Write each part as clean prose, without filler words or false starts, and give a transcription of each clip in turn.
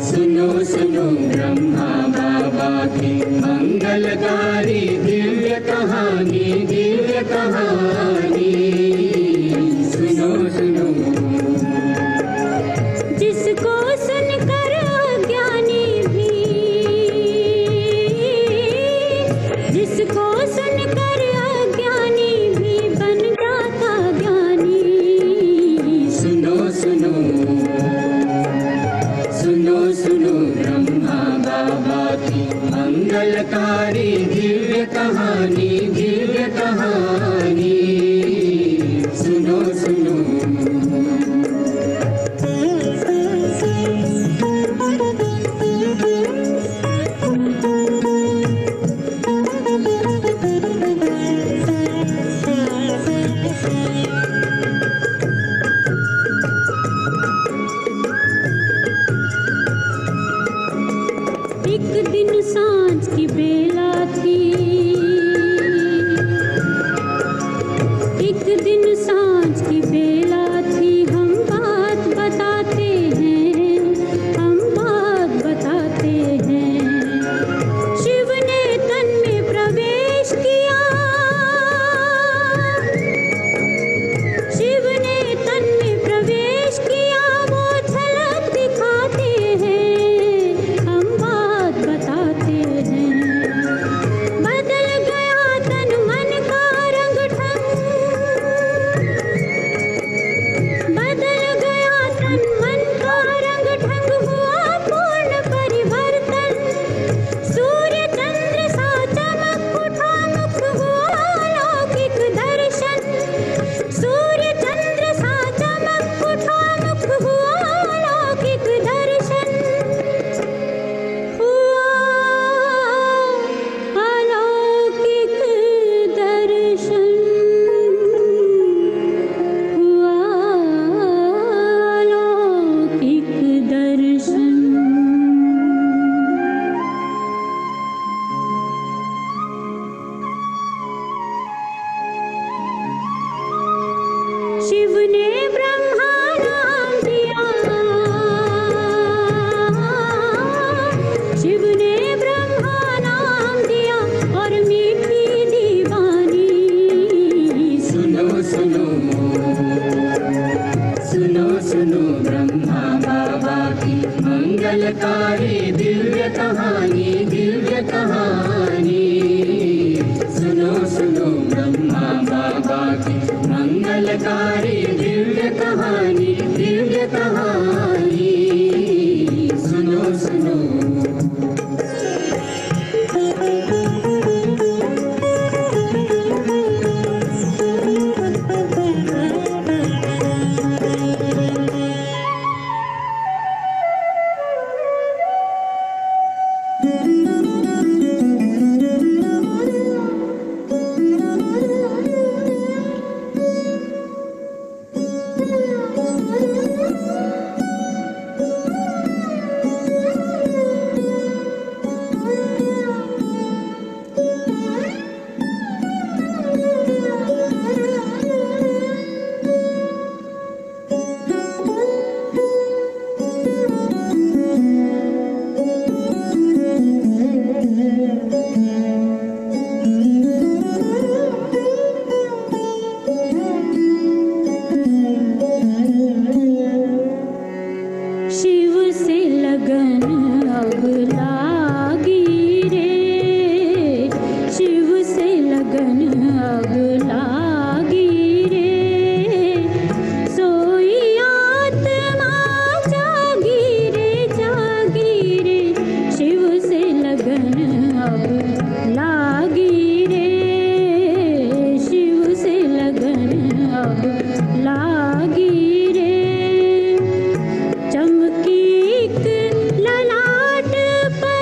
सुनो सुनो ब्रह्मा बाबा की मंगलकारी दिव्य कहानी, दिव्य कहानी। सुनो सुनो जिसको सुनकर अज्ञानी भी, जिसको सुनकर अज्ञानी भी बन जाता ज्ञानी। सुनो सुनो सुनो सुनो ब्रह्मा बाबा की मंगलकारी दिव्य कहानी, दिव्य कहानी। सुनो सुनो एक दिन सांझ की बेला थी, एक दिन सांझ की बेला थी। हम बात बताते हैं, हम बात बताते हैं। शिव ने तन में प्रवेश किया, शिव ने तन में प्रवेश किया। वो झलक दिखाते हैं, हम बात बताते हैं। बदल गया तन मन का रंग ढंग, बदल गया तन मन का रंग ढंग। हुआ पूर्ण परिवर्तन, सूर्य चंद्र सा चमक उठा मुख। हुआ अलौकिक दर्शन, सूर्य चंद्र सा चमक उठा मुख। हुआ अलौकिक दर्शन, हुआ अलौकिक दर्शन, हुआ अलौकिक दर्शन। शिव ने ब्रह्मा नाम दिया, शिव ने ब्रह्मा नाम दिया और मीठी दीवानी। सुनो सुनो सुनो सुनो ब्रह्मा बाबा की मंगलकारी दिव्य कहानी, दिव्य कहानी। सुनो सुनो ब्रह्मा बाबा की मंगलकारी दिव्य कहानी, दिव्य कहानी। सुनो सुनो शिव से लगन अब लागी रे, शिव से लगन अब लागी रे। सोई आत्मा जागी रे, जागी रे। शिव से लगन अब लागी रे, शिव से लगन अब लागी रे। चमकी एक ललाट पर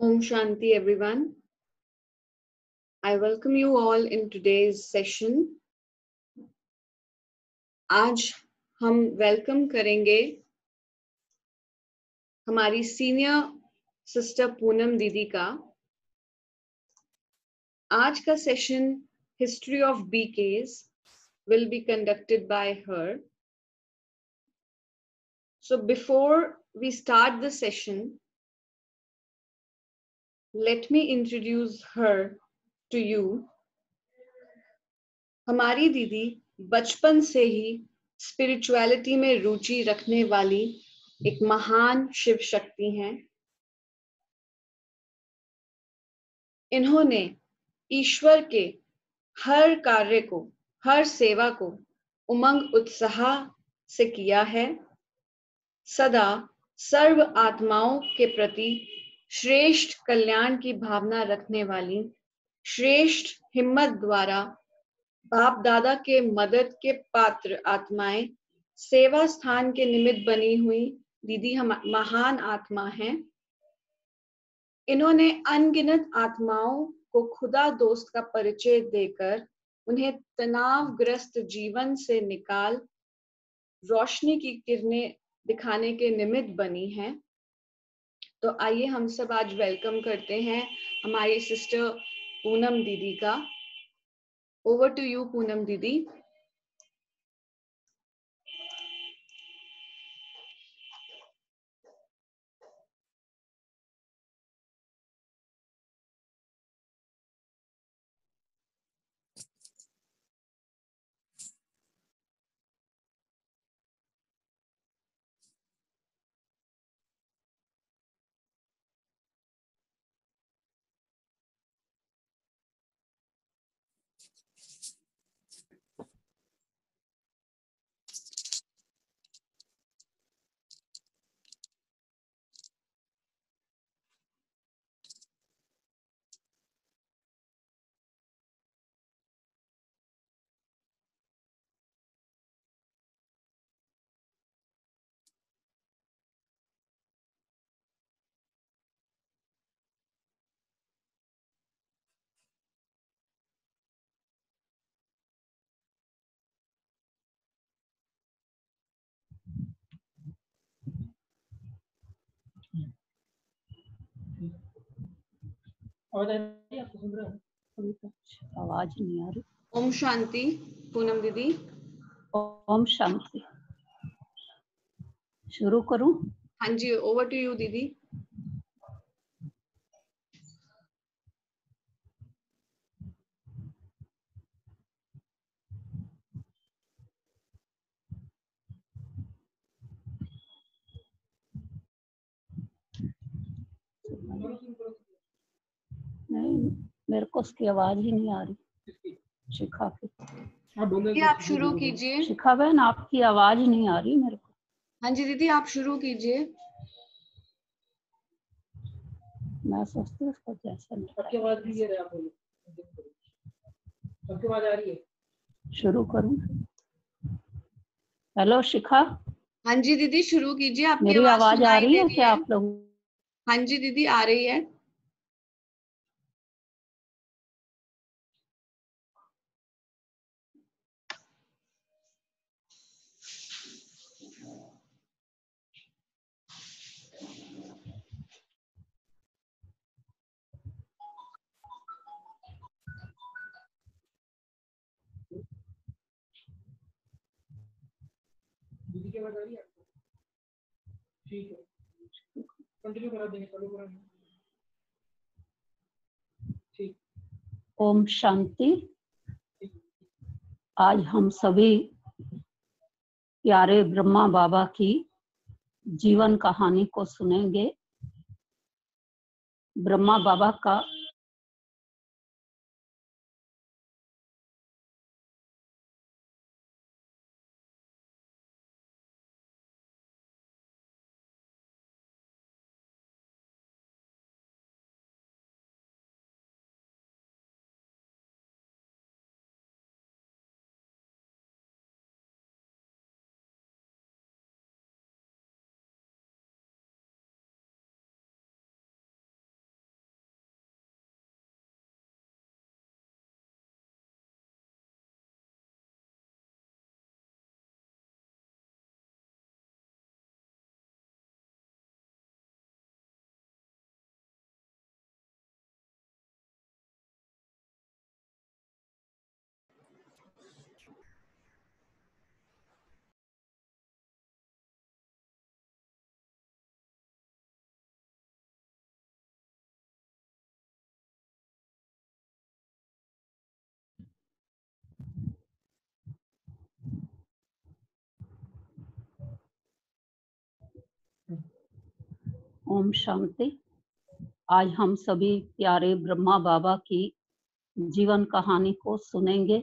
Om Shanti, everyone. I welcome you all in today's session. आज हम वेलकम करेंगे हमारी सीनियर सिस्टर पूनम दीदी का. आज का सेशन हिस्ट्री ऑफ बीकेज will be conducted by her. So before we start the session, let me introduce her to you. हमारी दीदी बचपन से ही स्पिरिचुअलिटी में रुचि रखने वाली एक महान शिव शक्ति हैं. इन्होंने ईश्वर के हर कार्य को, हर सेवा को उमंग उत्साह से किया है. सदा सर्व आत्माओं के प्रति श्रेष्ठ कल्याण की भावना रखने वाली, श्रेष्ठ हिम्मत द्वारा बाप दादा के मदद के पात्र आत्माएं, सेवा स्थान के निमित्त बनी हुई दीदी हम महान आत्मा हैं. इन्होंने अनगिनत आत्माओं को खुदा दोस्त का परिचय देकर उन्हें तनावग्रस्त जीवन से निकाल रोशनी की किरणें दिखाने के निमित्त बनी हैं. तो आइए हम सब आज वेलकम करते हैं हमारी सिस्टर पूनम दीदी का. ओवर टू यू पूनम दीदी. आवाज नहीं आ रही. ओम शांति पूनम दीदी. ओम शांति. शुरू करूं? हाँ जी, ओवर टू यू दीदी. नहीं, मेरे को उसकी आवाज ही नहीं आ रही. शिखा की. दीदी आप शुरू कीजिए. शिखा बहन, आपकी आवाज नहीं आ रही मेरे को. हाँ जी दीदी आप शुरू कीजिए. मैं सोचती हूँ उसको जैसा आपकी आवाज भी ये रहा, आप बोलो. आपकी आवाज आ रही है? शुरू करूं? हेलो शिखा, हाँ जी दीदी शुरू कीजिए. आपकी मेरी आवाज आ सुनाई रही दे है क्या आप लोग? हाँ जी दीदी आ रही है. दीदी की आवाज आ रही है आपको? ठीक है, कंटिन्यू करा देंगे, चालू करा देंगे. ठीक. ओम शांति. आज हम सभी प्यारे ब्रह्मा बाबा की जीवन कहानी को सुनेंगे. ब्रह्मा बाबा का ओम शांति। आज हम सभी प्यारे ब्रह्मा बाबा की जीवन कहानी को सुनेंगे।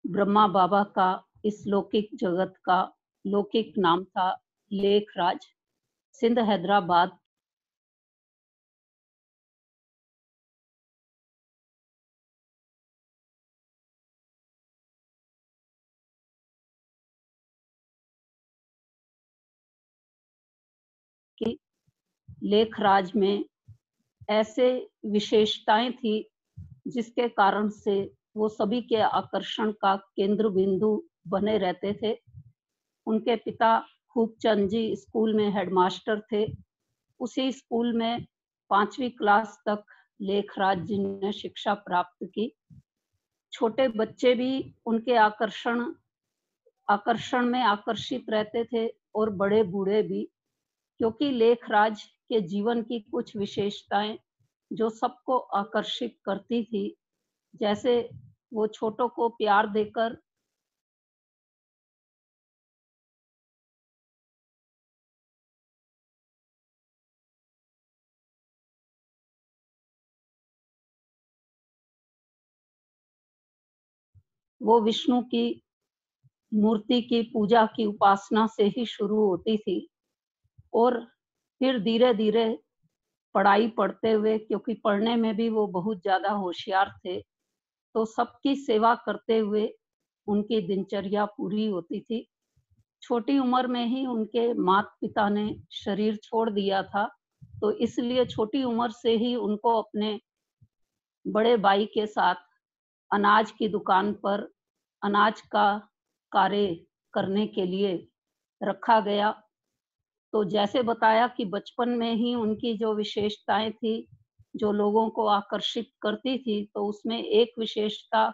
ब्रह्मा बाबा का इस लौकिक जगत का लौकिक नाम था लेखराज। सिंध हैदराबाद की लेखराज में ऐसे विशेषताएं थी जिसके कारण से वो सभी के आकर्षण का केंद्र बिंदु बने रहते थे। उनके पिता खूबचंद जी स्कूल में हेडमास्टर थे। उसी स्कूल में 5वीं क्लास तक लेखराज जी ने शिक्षा प्राप्त की। छोटे बच्चे भी उनके आकर्षण में आकर्षित रहते थे और बड़े बूढ़े भी, क्योंकि लेखराज के जीवन की कुछ विशेषताएं जो सबको आकर्षित करती थी, जैसे वो छोटों को प्यार देकर वो विष्णु की मूर्ति की पूजा की उपासना से ही शुरू होती थी और फिर धीरे धीरे पढ़ाई पढ़ते हुए, क्योंकि पढ़ने में भी वो बहुत ज्यादा होशियार थे, तो सबकी सेवा करते हुए उनकी दिनचर्या पूरी होती थी। छोटी उम्र में ही उनके माता पिता ने शरीर छोड़ दिया था, तो इसलिए छोटी उम्र से ही उनको अपने बड़े भाई के साथ अनाज की दुकान पर अनाज का कार्य करने के लिए रखा गया। तो जैसे बताया कि बचपन में ही उनकी जो विशेषताएं थी जो लोगों को आकर्षित करती थी, तो उसमें एक विशेषता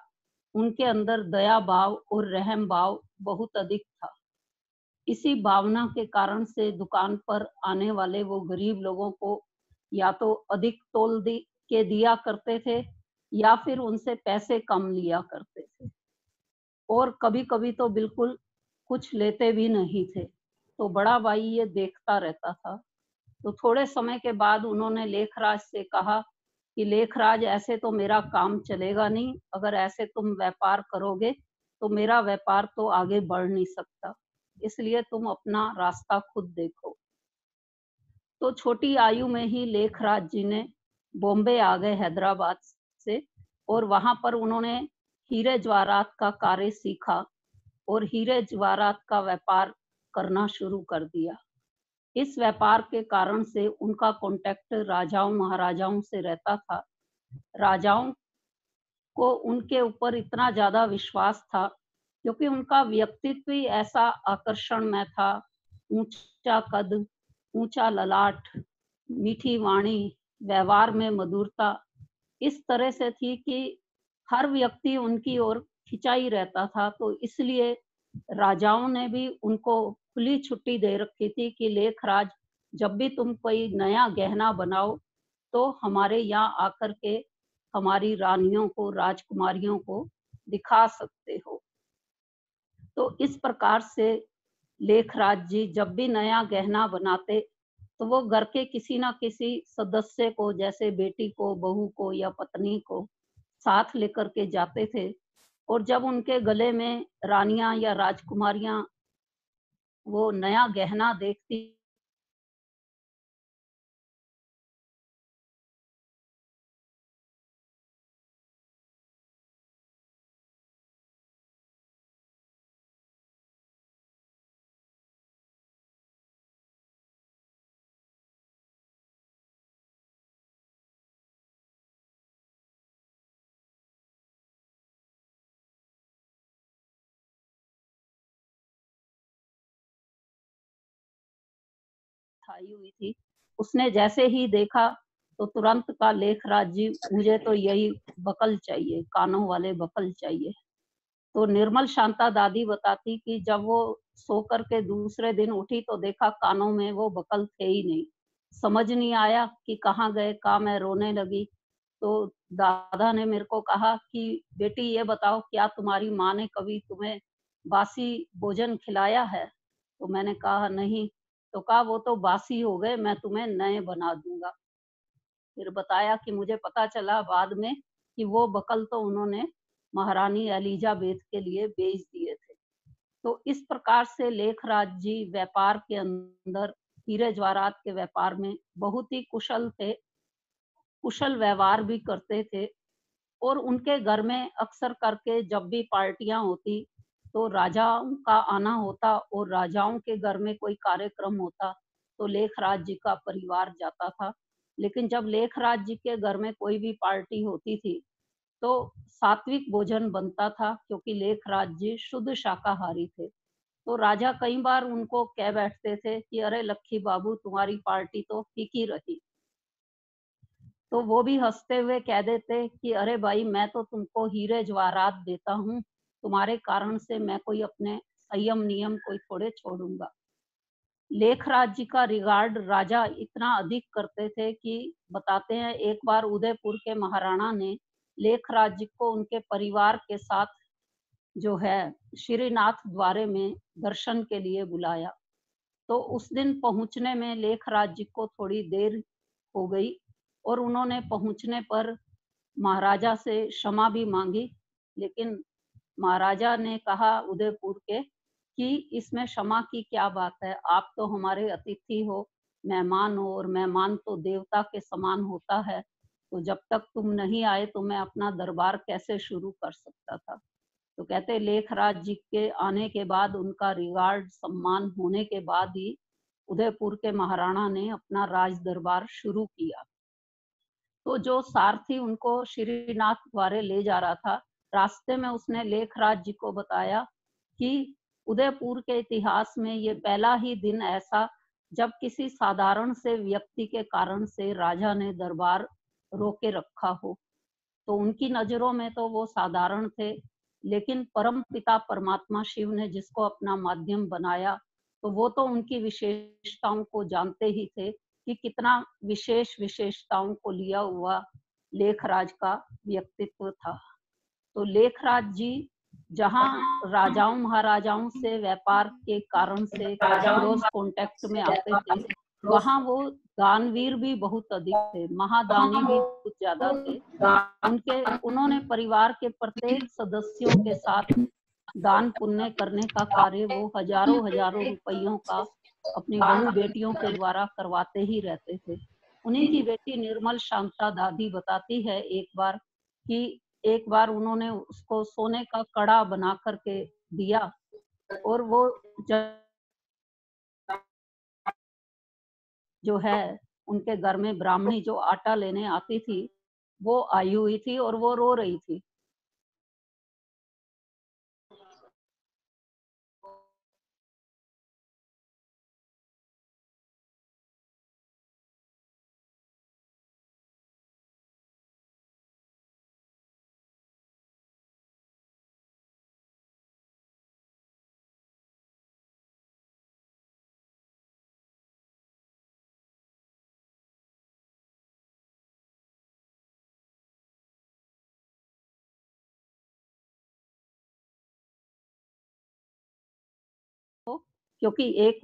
उनके अंदर दया भाव और रहम भाव बहुत अधिक था। इसी भावना के कारण से दुकान पर आने वाले वो गरीब लोगों को या तो अधिक तोल के दिया करते थे या फिर उनसे पैसे कम लिया करते थे, और कभी कभी तो बिल्कुल कुछ लेते भी नहीं थे। तो बड़ा भाई ये देखता रहता था। तो थोड़े समय के बाद उन्होंने लेखराज से कहा कि लेखराज, ऐसे तो मेरा काम चलेगा नहीं, अगर ऐसे तुम व्यापार करोगे तो मेरा व्यापार तो आगे बढ़ नहीं सकता, इसलिए तुम अपना रास्ता खुद देखो। तो छोटी आयु में ही लेखराज जी ने बॉम्बे आ गए हैदराबाद से, और वहां पर उन्होंने हीरे जवाहरात का कार्य सीखा और हीरे जवाहरात का व्यापार करना शुरू कर दिया। इस व्यापार के कारण से उनका कांटेक्ट राजाओं महाराजाओं से रहता था। राजाओं को उनके ऊपर इतना ज्यादा विश्वास था क्योंकि उनका व्यक्तित्व ही ऐसा आकर्षण में था। ऊंचा कद, ऊंचा ललाट, मीठी वाणी, व्यवहार में मधुरता इस तरह से थी कि हर व्यक्ति उनकी ओर खिंचा ही रहता था। तो इसलिए राजाओं ने भी उनको खुली छुट्टी दे रखी थी कि लेखराज, जब भी तुम कोई नया गहना बनाओ तो हमारे यहाँ आकर के हमारी रानियों को, राजकुमारियों को दिखा सकते हो। तो इस प्रकार से लेखराज जी जब भी नया गहना बनाते तो वो घर के किसी ना किसी सदस्य को, जैसे बेटी को, बहू को या पत्नी को साथ लेकर के जाते थे, और जब उनके गले में रानियां या राजकुमारियां वो नया गहना देखती छाई हुई थी, उसने जैसे ही देखा तो तुरंत का लेखराज जी, मुझे तो यही बकल चाहिए, कानों वाले बकल चाहिए। तो निर्मल शांता दादी बताती कि जब वो सो कर के दूसरे दिन उठी तो देखा कानों में वो बकल थे ही नहीं। समझ नहीं आया कि कहाँ गए, कहाँ। मैं रोने लगी तो दादा ने मेरे को कहा कि बेटी ये बताओ, क्या तुम्हारी माँ ने कभी तुम्हें बासी भोजन खिलाया है? तो मैंने कहा नहीं। तो कहा वो तो बासी हो गए, मैं तुम्हें नए बना दूंगा। फिर बताया कि मुझे पता चला बाद में कि वो बकल तो उन्होंने महारानी एलिजाबेथ के लिए बेच दिए थे। तो इस प्रकार से लेखराज जी व्यापार के अंदर, हीरे जवाहरात के व्यापार में बहुत ही कुशल थे, कुशल व्यवहार भी करते थे। और उनके घर में अक्सर करके जब भी पार्टियां होती तो राजाओं का आना होता, और राजाओं के घर में कोई कार्यक्रम होता तो लेखराज जी का परिवार जाता था। लेकिन जब लेखराज जी के घर में कोई भी पार्टी होती थी तो सात्विक भोजन बनता था, क्योंकि लेखराज जी शुद्ध शाकाहारी थे। तो राजा कई बार उनको कह बैठते थे कि अरे लक्की बाबू, तुम्हारी पार्टी तो फीकी रही। तो वो भी हंसते हुए कह देते कि अरे भाई, मैं तो तुमको हीरे जवाहरात देता हूँ, तुम्हारे कारण से मैं कोई अपने संयम नियम कोई थोड़े छोड़ूंगा। लेखराज जी का रिगार्ड राजा इतना अधिक करते थे कि बताते हैं एक बार उदयपुर के महाराणा ने लेखराज जी को उनके परिवार के साथ जो है श्रीनाथ द्वारे में दर्शन के लिए बुलाया। तो उस दिन पहुंचने में लेखराज जी को थोड़ी देर हो गई, और उन्होंने पहुंचने पर महाराजा से क्षमा भी मांगी। लेकिन महाराजा ने कहा उदयपुर के कि इसमें क्षमा की क्या बात है, आप तो हमारे अतिथि हो, मेहमान हो, और मेहमान तो देवता के समान होता है। तो जब तक तुम नहीं आए तो मैं अपना दरबार कैसे शुरू कर सकता था। तो कहते लेखराज जी के आने के बाद, उनका रिगार्ड सम्मान होने के बाद ही उदयपुर के महाराणा ने अपना राज दरबार शुरू किया। तो जो सारथी उनको श्रीनाथ द्वारे ले जा रहा था, रास्ते में उसने लेखराज जी को बताया कि उदयपुर के इतिहास में ये पहला ही दिन ऐसा जब किसी साधारण से व्यक्ति के कारण से राजा ने दरबार रोके रखा हो। तो उनकी नजरों में तो वो साधारण थे, लेकिन परम पिता परमात्मा शिव ने जिसको अपना माध्यम बनाया, तो वो तो उनकी विशेषताओं को जानते ही थे कि कितना विशेष विशेषताओं को लिया हुआ लेखराज का व्यक्तित्व था। तो लेखराज जी जहाँ राजाओं महाराजाओं से व्यापार के कारण से क्लोज कांटेक्ट में आते थे, वहाँ वो दानवीर भी बहुत अधिक थे, महादानी भी बहुत ज्यादा थे। उन्होंने परिवार के प्रत्येक सदस्यों के साथ दान पुण्य करने का कार्य वो हजारों हजारों रुपयों का अपनी बहू बेटियों के द्वारा करवाते ही रहते थे। उन्हीं की बेटी निर्मल शांता दादी बताती है एक बार उन्होंने उसको सोने का कड़ा बना करके दिया, और वो जो है उनके घर में ब्राह्मणी जो आटा लेने आती थी वो आई हुई थी और वो रो रही थी। क्योंकि एक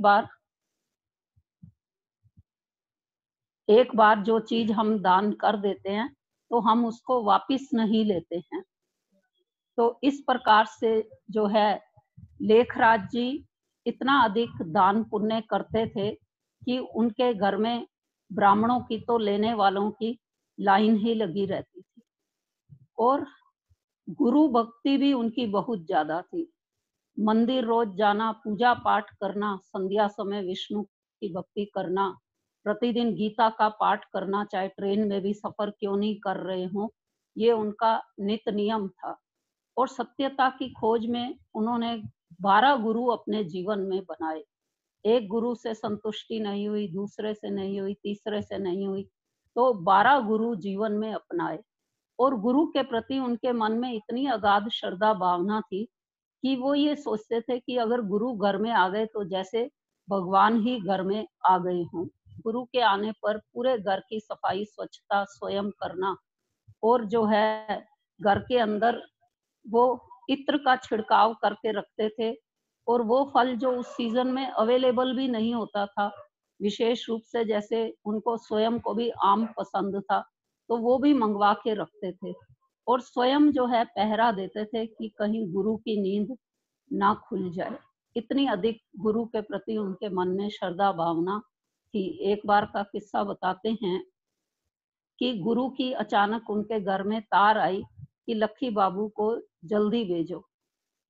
बार जो चीज हम दान कर देते हैं तो हम उसको वापस नहीं लेते हैं। तो इस प्रकार से जो है लेखराज जी इतना अधिक दान पुण्य करते थे कि उनके घर में ब्राह्मणों की तो लेने वालों की लाइन ही लगी रहती थी, और गुरु भक्ति भी उनकी बहुत ज्यादा थी। मंदिर रोज जाना, पूजा पाठ करना, संध्या समय विष्णु की भक्ति करना, प्रतिदिन गीता का पाठ करना, चाहे ट्रेन में भी सफर क्यों नहीं कर रहे हों, ये उनका नित नियम था। और सत्यता की खोज में उन्होंने 12 गुरु अपने जीवन में बनाए। एक गुरु से संतुष्टि नहीं हुई, दूसरे से नहीं हुई, तीसरे से नहीं हुई, तो 12 गुरु जीवन में अपनाए। और गुरु के प्रति उनके मन में इतनी अगाध श्रद्धा भावना थी कि वो ये सोचते थे कि अगर गुरु घर में आ गए तो जैसे भगवान ही घर में आ गए हों। गुरु के आने पर पूरे घर की सफाई स्वच्छता स्वयं करना, और जो है घर के अंदर वो इत्र का छिड़काव करके रखते थे, और वो फल जो उस सीजन में अवेलेबल भी नहीं होता था, विशेष रूप से जैसे उनको स्वयं को भी आम पसंद था, तो वो भी मंगवा के रखते थे और स्वयं जो है पहरा देते थे कि कहीं गुरु की नींद ना खुल जाए। इतनी अधिक गुरु के प्रति उनके मन में श्रद्धा भावना थी। एक बार का किस्सा बताते हैं कि गुरु की अचानक उनके घर में तार आई कि लक्की बाबू को जल्दी भेजो,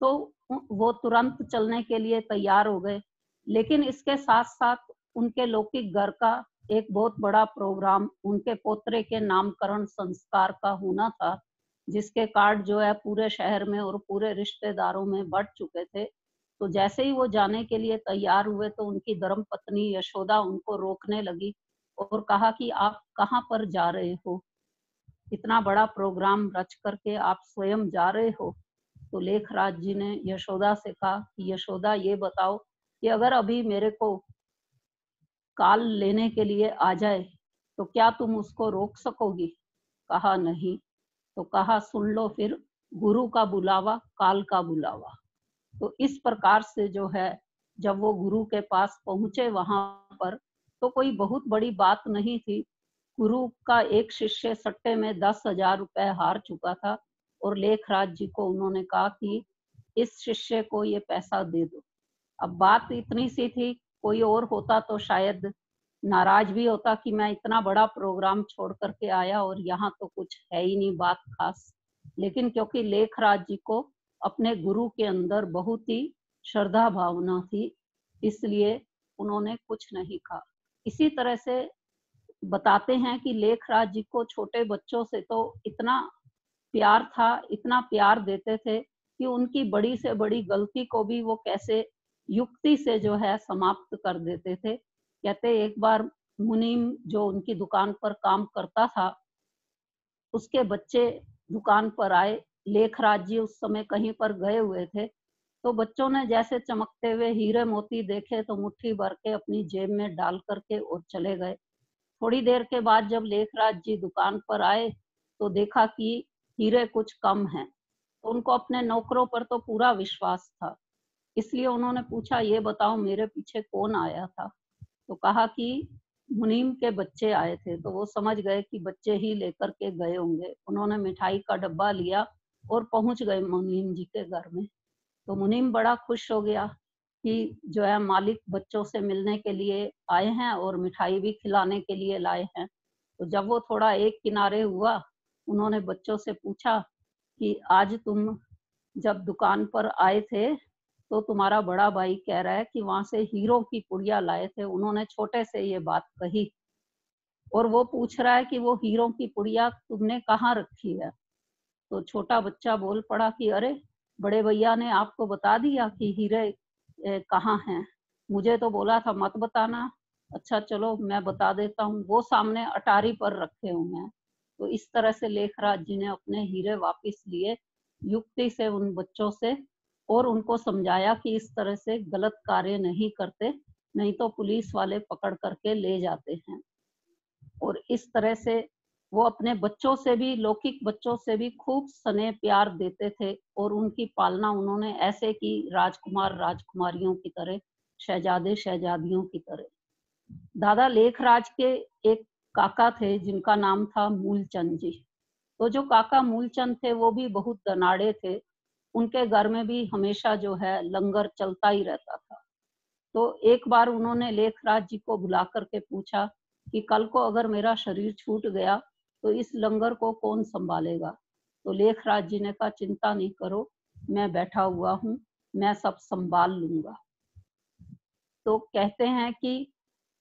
तो वो तुरंत चलने के लिए तैयार हो गए। लेकिन इसके साथ साथ उनके लौकिक घर का एक बहुत बड़ा प्रोग्राम उनके पोतरे के नामकरण संस्कार का होना था, जिसके कार्ड जो है पूरे शहर में और पूरे रिश्तेदारों में बढ़ चुके थे। तो जैसे ही वो जाने के लिए तैयार हुए तो उनकी धर्म पत्नी यशोदा उनको रोकने लगी और कहा कि आप कहाँ पर जा रहे हो, इतना बड़ा प्रोग्राम रच करके आप स्वयं जा रहे हो। तो लेखराज जी ने यशोदा से कहा कि यशोदा ये बताओ कि अगर अभी मेरे को काल लेने के लिए आ जाए तो क्या तुम उसको रोक सकोगी? कहा नहीं। तो कहा सुन लो फिर, गुरु का बुलावा काल का बुलावा। तो इस प्रकार से जो है जब वो गुरु के पास पहुंचे वहां पर, तो कोई बहुत बड़ी बात नहीं थी। गुरु का एक शिष्य सट्टे में 10,000 रुपए हार चुका था और लेखराज जी को उन्होंने कहा कि इस शिष्य को ये पैसा दे दो। अब बात इतनी सी थी, कोई और होता तो शायद नाराज भी होता कि मैं इतना बड़ा प्रोग्राम छोड़ करके आया और यहाँ तो कुछ है ही नहीं बात खास। लेकिन क्योंकि लेखराज जी को अपने गुरु के अंदर बहुत ही श्रद्धा भावना थी, इसलिए उन्होंने कुछ नहीं कहा। इसी तरह से बताते हैं कि लेखराज जी को छोटे बच्चों से तो इतना प्यार था, इतना प्यार देते थे कि उनकी बड़ी से बड़ी गलती को भी वो कैसे युक्ति से जो है समाप्त कर देते थे। कहते एक बार मुनीम जो उनकी दुकान पर काम करता था, उसके बच्चे दुकान पर आए। लेखराज जी उस समय कहीं पर गए हुए थे, तो बच्चों ने जैसे चमकते हुए हीरे मोती देखे तो मुट्ठी भर के अपनी जेब में डाल करके और चले गए। थोड़ी देर के बाद जब लेखराज जी दुकान पर आए तो देखा कि हीरे कुछ कम हैं। तो उनको अपने नौकरों पर तो पूरा विश्वास था, इसलिए उन्होंने पूछा ये बताओ मेरे पीछे कौन आया था? तो कहा कि मुनीम के बच्चे आए थे। तो वो समझ गए कि बच्चे ही लेकर के गए होंगे। उन्होंने मिठाई का डब्बा लिया और पहुंच गए मुनीम जी के घर में। तो मुनीम बड़ा खुश हो गया कि जो है मालिक बच्चों से मिलने के लिए आए हैं और मिठाई भी खिलाने के लिए लाए हैं। तो जब वो थोड़ा एक किनारे हुआ, उन्होंने बच्चों से पूछा कि आज तुम जब दुकान पर आए थे तो तुम्हारा बड़ा भाई कह रहा है कि वहां से हीरो की पुड़िया लाए थे। उन्होंने छोटे से ये बात कही और वो पूछ रहा है कि वो हीरो की पुड़िया तुमने कहाँ रखी है? तो छोटा बच्चा बोल पड़ा कि अरे बड़े भैया ने आपको बता दिया कि हीरे कहाँ हैं? मुझे तो बोला था मत बताना। अच्छा चलो मैं बता देता हूँ, वो सामने अटारी पर रखे हुए हैं। तो इस तरह से लेखराज जी ने अपने हीरे वापस लिए युक्ति से उन बच्चों से, और उनको समझाया कि इस तरह से गलत कार्य नहीं करते, नहीं तो पुलिस वाले पकड़ करके ले जाते हैं। और इस तरह से वो अपने बच्चों से भी, लौकिक बच्चों से भी खूब स्नेह प्यार देते थे और उनकी पालना उन्होंने ऐसे की राजकुमार राजकुमारियों की तरह, शहजादे शहजादियों की तरह। दादा लेखराज के एक काका थे जिनका नाम था मूलचंद जी। तो जो काका मूलचंद थे वो भी बहुत धनाढ़े थे। उनके घर में भी हमेशा जो है लंगर चलता ही रहता था। तो एक बार उन्होंने लेखराज जी को बुला करके पूछा कि कल को अगर मेरा शरीर छूट गया तो इस लंगर को कौन संभालेगा? तो लेखराज जी ने कहा चिंता नहीं करो, मैं बैठा हुआ हूँ, मैं सब संभाल लूंगा। तो कहते हैं कि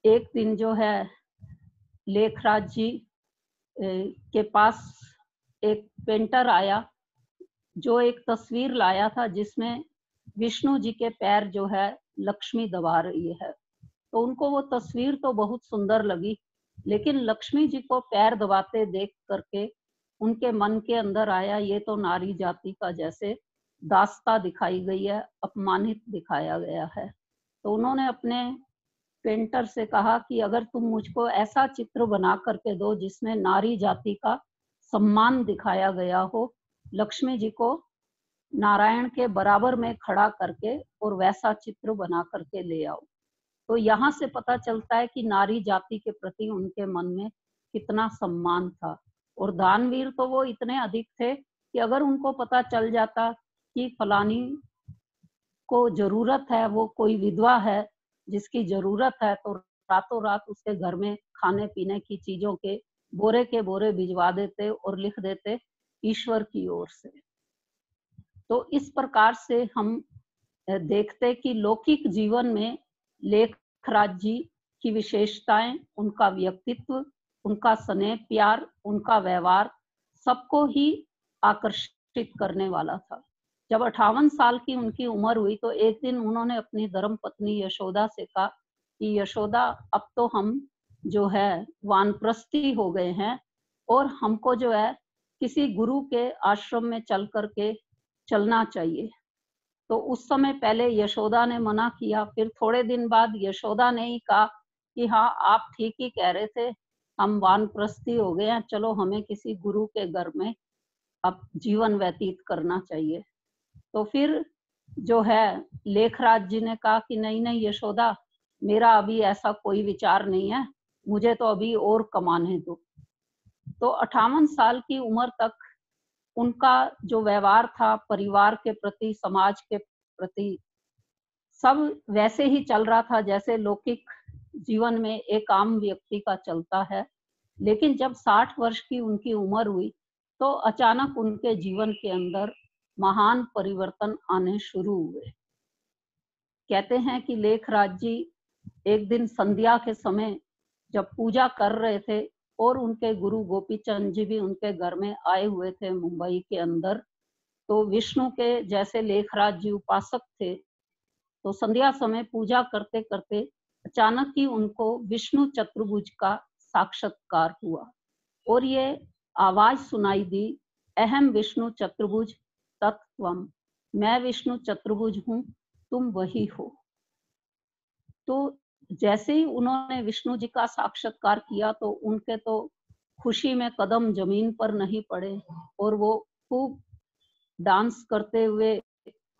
एक दिन जो है लेखराज जी के पास एक पेंटर आया जो एक तस्वीर लाया था जिसमें विष्णु जी के पैर जो है लक्ष्मी दबा रही है। तो उनको वो तस्वीर तो बहुत सुंदर लगी, लेकिन लक्ष्मी जी को पैर दबाते देख करके उनके मन के अंदर आया ये तो नारी जाति का जैसे दास्ता दिखाई गई है, अपमानित दिखाया गया है। तो उन्होंने अपने पेंटर से कहा कि अगर तुम मुझको ऐसा चित्र बना करके दो जिसमें नारी जाति का सम्मान दिखाया गया हो, लक्ष्मी जी को नारायण के बराबर में खड़ा करके और वैसा चित्र बना करके ले आओ। तो यहाँ से पता चलता है कि नारी जाति के प्रति उनके मन में कितना सम्मान था। और दानवीर तो वो इतने अधिक थे कि अगर उनको पता चल जाता कि फलानी को जरूरत है, वो कोई विधवा है जिसकी जरूरत है, तो रातों रात उसके घर में खाने पीने की चीजों के बोरे भिजवा देते और लिख देते ईश्वर की ओर से। तो इस प्रकार से हम देखते कि लौकिक जीवन में लेखराज जी की विशेषताएं, उनका व्यक्तित्व, उनका स्नेह प्यार, उनका व्यवहार सबको ही आकर्षित करने वाला था। जब 58 साल की उनकी उम्र हुई तो एक दिन उन्होंने अपनी धर्म पत्नी यशोदा से कहा कि यशोदा, अब तो हम जो है वानप्रस्थी हो गए हैं और हमको जो है किसी गुरु के आश्रम में चल करके चलना चाहिए। तो उस समय पहले यशोदा ने मना किया, फिर थोड़े दिन बाद यशोदा ने ही कहा कि हाँ, आप ठीक ही कह रहे थे, हम वानप्रस्थी हो गए हैं, चलो हमें किसी गुरु के घर में अब जीवन व्यतीत करना चाहिए। तो फिर जो है लेखराज जी ने कहा कि नहीं नहीं यशोदा, मेरा अभी ऐसा कोई विचार नहीं है, मुझे तो अभी और कमाने दो। तो 58 साल की उम्र तक उनका जो व्यवहार था परिवार के प्रति, समाज के प्रति, सब वैसे ही चल रहा था जैसे लौकिक जीवन में एक आम व्यक्ति का चलता है। लेकिन जब 60 वर्ष की उनकी उम्र हुई तो अचानक उनके जीवन के अंदर महान परिवर्तन आने शुरू हुए। कहते हैं कि लेखराज जी एक दिन संध्या के समय जब पूजा कर रहे थे और उनके गुरु गोपीचंद जी भी उनके घर में आए हुए थे मुंबई के अंदर, तो विष्णु के जैसे लेखराज जी उपासक थे, तो संध्या समय पूजा करते करते अचानक ही उनको विष्णु चतुर्भुज का साक्षात्कार हुआ और ये आवाज सुनाई दी, अहम विष्णु चतुर्भुज तत्वम, मैं विष्णु चतुर्भुज हूँ, तुम वही हो। तो जैसे ही उन्होंने विष्णु जी का साक्षात्कार किया तो उनके तो खुशी में कदम जमीन पर नहीं पड़े और वो खूब डांस करते हुए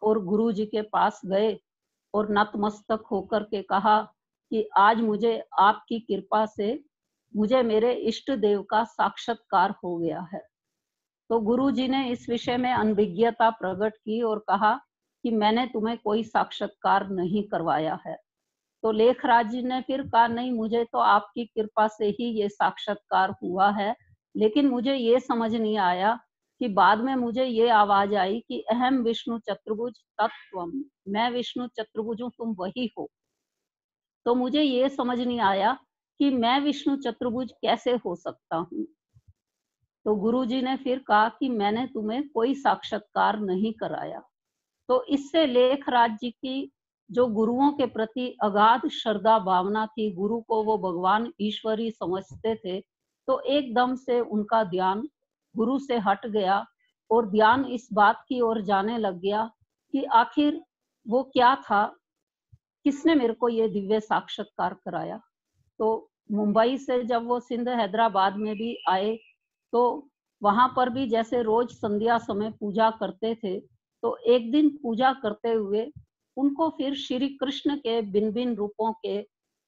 और गुरु जी के पास गए और नतमस्तक होकर के कहा कि आज मुझे आपकी कृपा से मुझे मेरे इष्ट देव का साक्षात्कार हो गया है। तो गुरु जी ने इस विषय में अनभिज्ञता प्रकट की और कहा कि मैंने तुम्हें कोई साक्षात्कार नहीं करवाया है। तो लेखराज जी ने फिर कहा, नहीं, मुझे तो आपकी कृपा से ही ये साक्षात्कार हुआ है, लेकिन मुझे ये समझ नहीं आया कि बाद में मुझे ये आवाज आई कि अहम विष्णु चतुर्भुज तत्वम, मैं विष्णु चतुर्भुज हूँ, तुम वही हो। तो मुझे ये समझ नहीं आया कि मैं विष्णु चतुर्भुज कैसे हो सकता हूँ। तो गुरु जी ने फिर कहा कि मैंने तुम्हें कोई साक्षात्कार नहीं कराया। तो इससे लेखराज जी की जो गुरुओं के प्रति अगाध श्रद्धा भावना थी, गुरु को वो भगवान ईश्वर ही समझते थे, तो एकदम से उनका ध्यान गुरु से हट गया और ध्यान इस बात की ओर जाने लग गया कि आखिर वो क्या था, किसने मेरे को ये दिव्य साक्षात्कार कराया। तो मुंबई से जब वो सिंध हैदराबाद में भी आए तो वहां पर भी जैसे रोज संध्या समय पूजा करते थे, तो एक दिन पूजा करते हुए उनको फिर श्री कृष्ण के भिन्न भिन्न रूपों के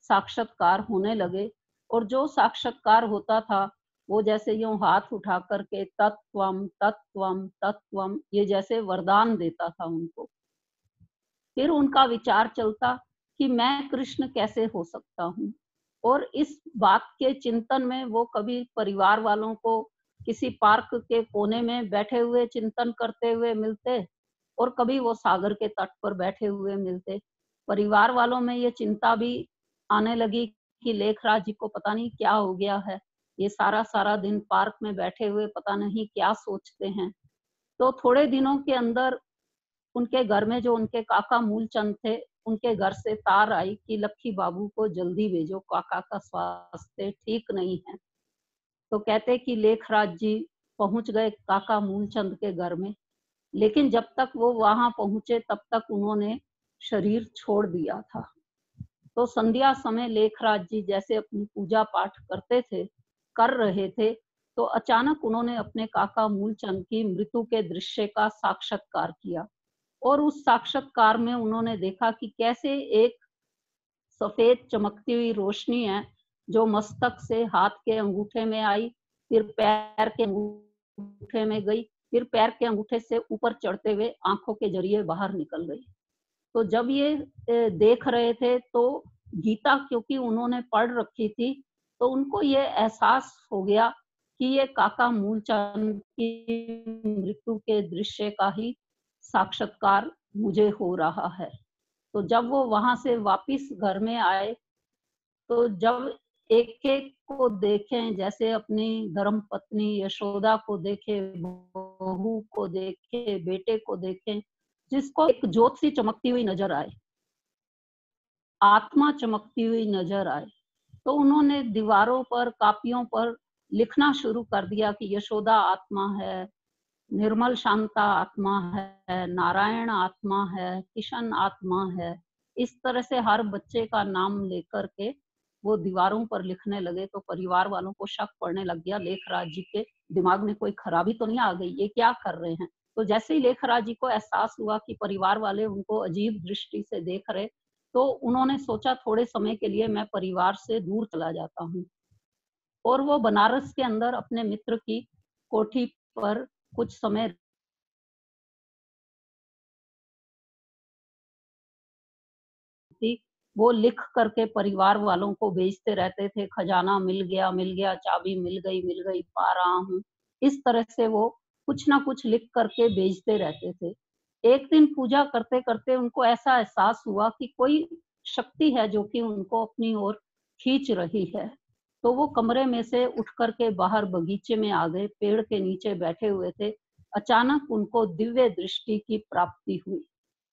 साक्षात्कार होने लगे और जो साक्षात्कार होता था वो जैसे यूं हाथ उठा करके तत्वम तत्वम तत्वम ये जैसे वरदान देता था उनको। फिर उनका विचार चलता कि मैं कृष्ण कैसे हो सकता हूँ, और इस बात के चिंतन में वो कभी परिवार वालों को किसी पार्क के कोने में बैठे हुए चिंतन करते हुए मिलते और कभी वो सागर के तट पर बैठे हुए मिलते। परिवार वालों में ये चिंता भी आने लगी कि लेखराज जी को पता नहीं क्या हो गया है, ये सारा सारा दिन पार्क में बैठे हुए पता नहीं क्या सोचते हैं। तो थोड़े दिनों के अंदर उनके घर में जो उनके काका मूलचंद थे, उनके घर से तार आई कि लक्की बाबू को जल्दी भेजो, काका का स्वास्थ्य ठीक नहीं है। तो कहते कि लेखराज जी पहुंच गए काका मूलचंद के घर में, लेकिन जब तक वो वहां पहुंचे तब तक उन्होंने शरीर छोड़ दिया था। तो संध्या समय लेखराज जी जैसे अपनी पूजा पाठ करते थे, कर रहे थे, तो तो अचानक उन्होंने अपने काका मूलचंद की मृत्यु के दृश्य का साक्षात्कार किया और उस साक्षात्कार में उन्होंने देखा कि कैसे एक सफेद चमकती हुई रोशनी है जो मस्तक से हाथ के अंगूठे में आई, फिर पैर के अंगूठे में गई, फिर पैर के अंगूठे से ऊपर चढ़ते हुए आंखों के जरिए बाहर निकल गई। तो जब ये देख रहे थे तो गीता क्योंकि उन्होंने पढ़ रखी थी तो उनको ये एहसास हो गया कि ये काका मूलचंद की मृत्यु के दृश्य का ही साक्षात्कार मुझे हो रहा है। तो जब वो वहां से वापिस घर में आए तो जब एक एक को देखें, जैसे अपनी धर्म पत्नी यशोदा को देखे, बहू को देखे, बेटे को देखें, जिसको एक ज्योत सी चमकती हुई नजर आए, आत्मा चमकती हुई नजर आए, तो उन्होंने दीवारों पर कापियों पर लिखना शुरू कर दिया कि यशोदा आत्मा है, निर्मल शांता आत्मा है, नारायण आत्मा है, किशन आत्मा है। इस तरह से हर बच्चे का नाम लेकर के वो दीवारों पर लिखने लगे। तो परिवार वालों को शक पड़ने लग गया, लेखराज जी के दिमाग में कोई खराबी तो नहीं आ गई, ये क्या कर रहे हैं। तो जैसे ही लेखराज जी को एहसास हुआ कि परिवार वाले उनको अजीब दृष्टि से देख रहे, तो उन्होंने सोचा थोड़े समय के लिए मैं परिवार से दूर चला जाता हूँ। और वो बनारस के अंदर अपने मित्र की कोठी पर कुछ समय वो लिख करके परिवार वालों को भेजते रहते थे, खजाना मिल गया, चाबी मिल गई, पा रहा हूँ। इस तरह से वो कुछ ना कुछ लिख करके भेजते रहते थे। एक दिन पूजा करते करते उनको ऐसा एहसास हुआ कि कोई शक्ति है जो कि उनको अपनी ओर खींच रही है। तो वो कमरे में से उठ करके बाहर बगीचे में आ गए, पेड़ के नीचे बैठे हुए थे। अचानक उनको दिव्य दृष्टि की प्राप्ति हुई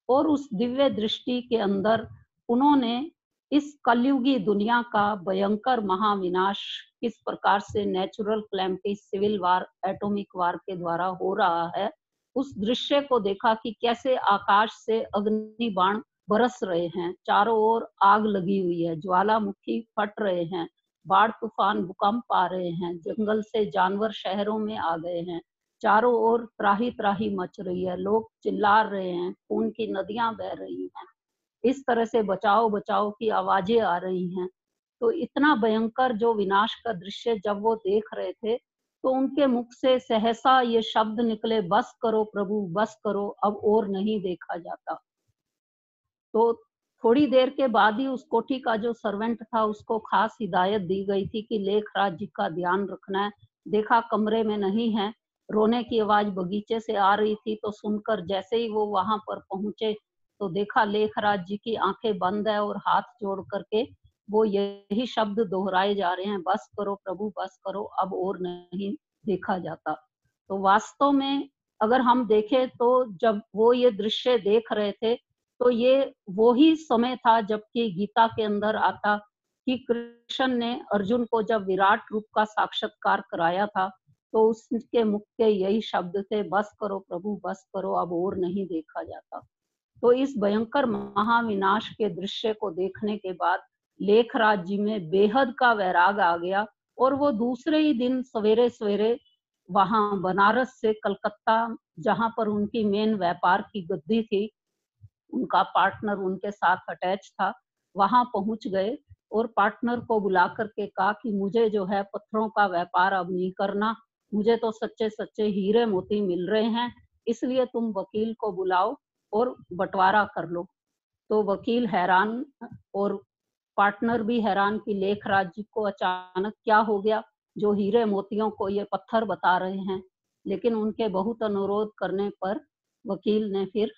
और उस दिव्य दृष्टि के अंदर उन्होंने इस कलयुगी दुनिया का भयंकर महाविनाश किस प्रकार से natural calamity, civil war, atomic war के द्वारा हो रहा है, उस दृश्य को देखा कि कैसे आकाश से अग्नि बाण बरस रहे हैं, चारों ओर आग लगी हुई है, ज्वालामुखी फट रहे हैं, बाढ़ तूफान भूकंप आ रहे हैं, जंगल से जानवर शहरों में आ गए हैं, चारों ओर त्राही त्राही मच रही है, लोग चिल्ला रहे हैं, खून की नदियां बह रही हैं, इस तरह से बचाओ बचाओ की आवाजें आ रही हैं। तो इतना भयंकर जो विनाश का दृश्य जब वो देख रहे थे तो उनके मुख से सहसा ये शब्द निकले, बस करो प्रभु बस करो, अब और नहीं देखा जाता। तो थोड़ी देर के बाद ही उस कोठी का जो सर्वेंट था उसको खास हिदायत दी गई थी कि लेखराज जी का ध्यान रखना है। देखा कमरे में नहीं है, रोने की आवाज बगीचे से आ रही थी, तो सुनकर जैसे ही वो वहां पर पहुंचे तो देखा लेखराज जी की आंखें बंद है और हाथ जोड़ करके वो यही शब्द दोहराए जा रहे हैं, बस करो प्रभु बस करो, अब और नहीं देखा जाता। तो वास्तव में अगर हम देखें तो जब वो ये दृश्य देख रहे थे तो ये वो ही समय था जबकि गीता के अंदर आता कि कृष्ण ने अर्जुन को जब विराट रूप का साक्षात्कार कराया था तो उसके मुख के यही शब्द थे, बस करो प्रभु बस करो, अब और नहीं देखा जाता। तो इस भयंकर महाविनाश के दृश्य को देखने के बाद लेखराज जी में बेहद का वैराग आ गया और वो दूसरे ही दिन सवेरे सवेरे वहां बनारस से कलकत्ता, जहां पर उनकी मेन व्यापार की गद्दी थी, उनका पार्टनर उनके साथ अटैच था, वहां पहुंच गए और पार्टनर को बुला करके कहा कि मुझे जो है पत्थरों का व्यापार अब नहीं करना, मुझे तो सच्चे सच्चे हीरे मोती मिल रहे हैं, इसलिए तुम वकील को बुलाओ और बंटवारा कर लो। तो वकील हैरान और पार्टनर भी हैरान कि लेखराज जी को अचानक क्या हो गया, जो हीरे मोतियों को ये पत्थर बता रहे हैं। लेकिन उनके बहुत अनुरोध करने पर वकील ने फिर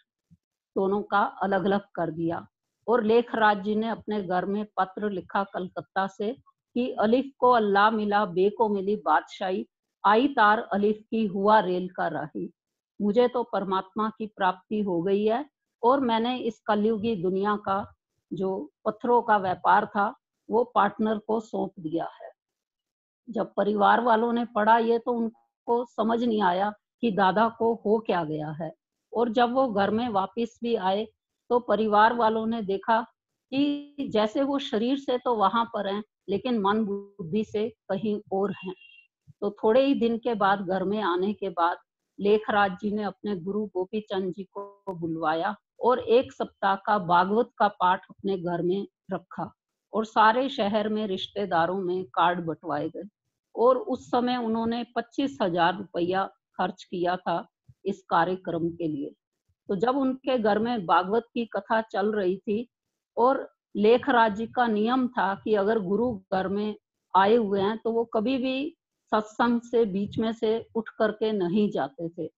दोनों का अलग अलग कर दिया और लेखराज जी ने अपने घर में पत्र लिखा कलकत्ता से कि अलिफ को अल्लाह मिला, बे को मिली बादशाही, आई तार अलिफ की हुआ रेल का राही, मुझे तो परमात्मा की प्राप्ति हो गई है और मैंने इस कलयुगी दुनिया का जो पत्थरों का व्यापार था वो पार्टनर को सौंप दिया है। जब परिवार वालों ने पढ़ा ये तो उनको समझ नहीं आया कि दादा को हो क्या गया है, और जब वो घर में वापस भी आए तो परिवार वालों ने देखा कि जैसे वो शरीर से तो वहां पर हैं लेकिन मन बुद्धि से कहीं और हैं। तो थोड़े ही दिन के बाद घर में आने के बाद लेखराज जी ने अपने गुरु गोपी चंद जी को बुलवाया और 1 सप्ताह का भागवत का पाठ अपने घर में रखा और सारे शहर में रिश्तेदारों में कार्ड बंटवाए गए और उस समय उन्होंने 25,000 रुपया खर्च किया था इस कार्यक्रम के लिए। तो जब उनके घर में भागवत की कथा चल रही थी और लेखराज जी का नियम था कि अगर गुरु घर में आए हुए हैं तो वो कभी भी सत्संग से बीच में से उठ करके नहीं जाते थे।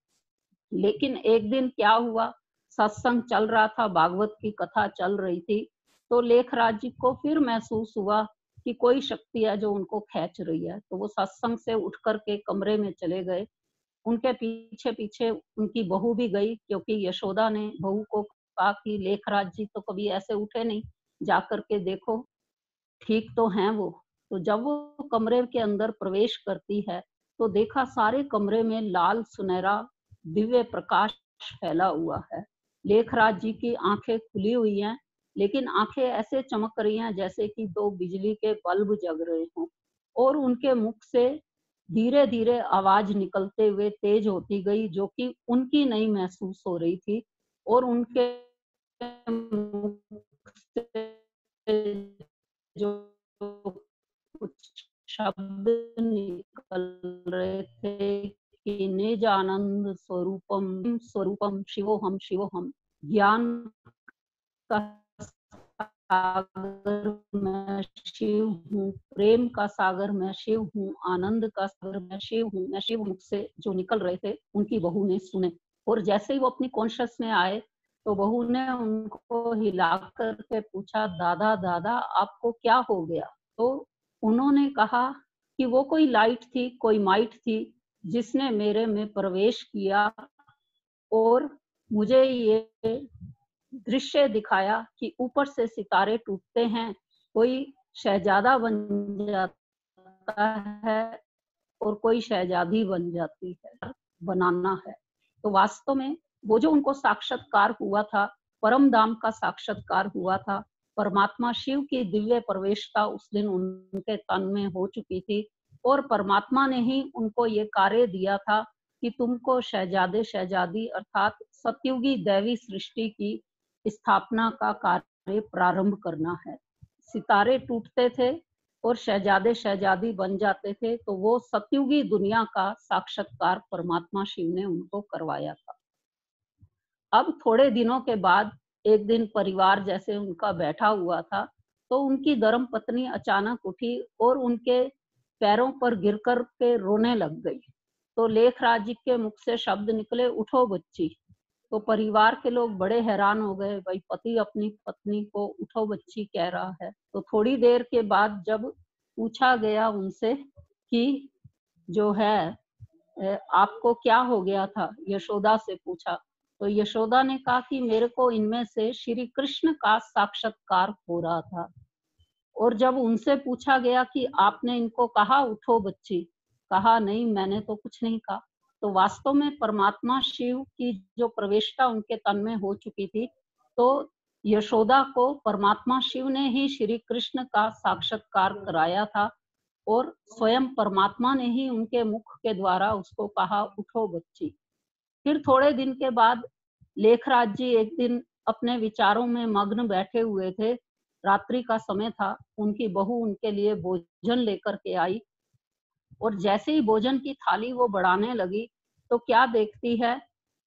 लेकिन एक दिन क्या हुआ, सत्संग चल रहा था, भागवत की कथा चल रही थी, तो लेखराज जी को फिर महसूस हुआ कि कोई शक्ति है जो उनको खींच रही है। तो वो सत्संग से उठ करके कमरे में चले गए। उनके पीछे पीछे उनकी बहू भी गई, क्योंकि यशोदा ने बहू को कहा कि लेखराज जी तो कभी ऐसे उठे नहीं, जा करके देखो ठीक तो हैं वो। तो जब वो कमरे के अंदर प्रवेश करती है तो देखा सारे कमरे में लाल सुनहरा दिव्य प्रकाश फैला हुआ है। लेखराज जी की आंखें खुली हुई हैं, लेकिन आंखें ऐसे चमक रही हैं जैसे कि 2 बिजली के बल्ब जग रहे हों, और उनके मुख से धीरे धीरे आवाज निकलते हुए तेज होती गई, जो कि उनकी नहीं महसूस हो रही थी। और उनके मुख से जो कुछ शब्द निकल रहे थे कि निज आनंद स्वरूपम स्वरूपम शिवोहम ज्ञान का सागर मैं शिव हूँ, प्रेम का सागर मैं शिव हूँ, आनंद का सागर मैं शिव हूँ, मैं शिव मुख से जो निकल रहे थे उनकी बहू ने सुने। और जैसे ही वो अपनी कॉन्शियस में आए तो बहू ने उनको हिला करके पूछा, दादा दादा आपको क्या हो गया? तो उन्होंने कहा कि वो कोई लाइट थी, कोई माइट थी जिसने मेरे में प्रवेश किया और मुझे ये दृश्य दिखाया कि ऊपर से सितारे टूटते हैं, कोई शहजादा बन जाता है और कोई शहजादी बन जाती है, बनाना है। तो वास्तव में वो जो उनको साक्षात्कार हुआ था, परम धाम का साक्षात्कार हुआ था, परमात्मा शिव की दिव्य प्रवेशता उस दिन उनके तन में हो चुकी थी और परमात्मा ने ही उनको ये कार्य दिया था कि तुमको शहजादे शहजादी अर्थात सतयुगी दैवी सृष्टि की स्थापना का कार्य प्रारंभ करना है। सितारे टूटते थे और शहजादे शहजादी बन जाते थे, तो वो सतयुगी दुनिया का साक्षात्कार परमात्मा शिव ने उनको करवाया था। अब थोड़े दिनों के बाद एक दिन परिवार जैसे उनका बैठा हुआ था, तो उनकी धर्म पत्नी अचानक उठी और उनके पैरों पर गिरकर के रोने लग गई। तो लेखराज जी के मुख से शब्द निकले, उठो बच्ची। तो परिवार के लोग बड़े हैरान हो गए, भाई पति अपनी पत्नी को उठो बच्ची कह रहा है। तो थोड़ी देर के बाद जब पूछा गया उनसे कि जो है आपको क्या हो गया था, यशोदा से पूछा, तो यशोदा ने कहा कि मेरे को इनमें से श्री कृष्ण का साक्षात्कार हो रहा था। और जब उनसे पूछा गया कि आपने इनको कहा उठो बच्ची, कहा नहीं मैंने तो कुछ नहीं कहा। तो वास्तव में परमात्मा शिव की जो प्रवेशता उनके तन में हो चुकी थी, तो यशोदा को परमात्मा शिव ने ही श्री कृष्ण का साक्षात्कार कराया था और स्वयं परमात्मा ने ही उनके मुख के द्वारा उसको कहा उठो बच्ची। फिर थोड़े दिन के बाद लेखराज जी एक दिन अपने विचारों में मग्न बैठे हुए थे, रात्रि का समय था, उनकी बहू उनके लिए भोजन लेकर के आई और जैसे ही भोजन की थाली वो बढ़ाने लगी तो क्या देखती है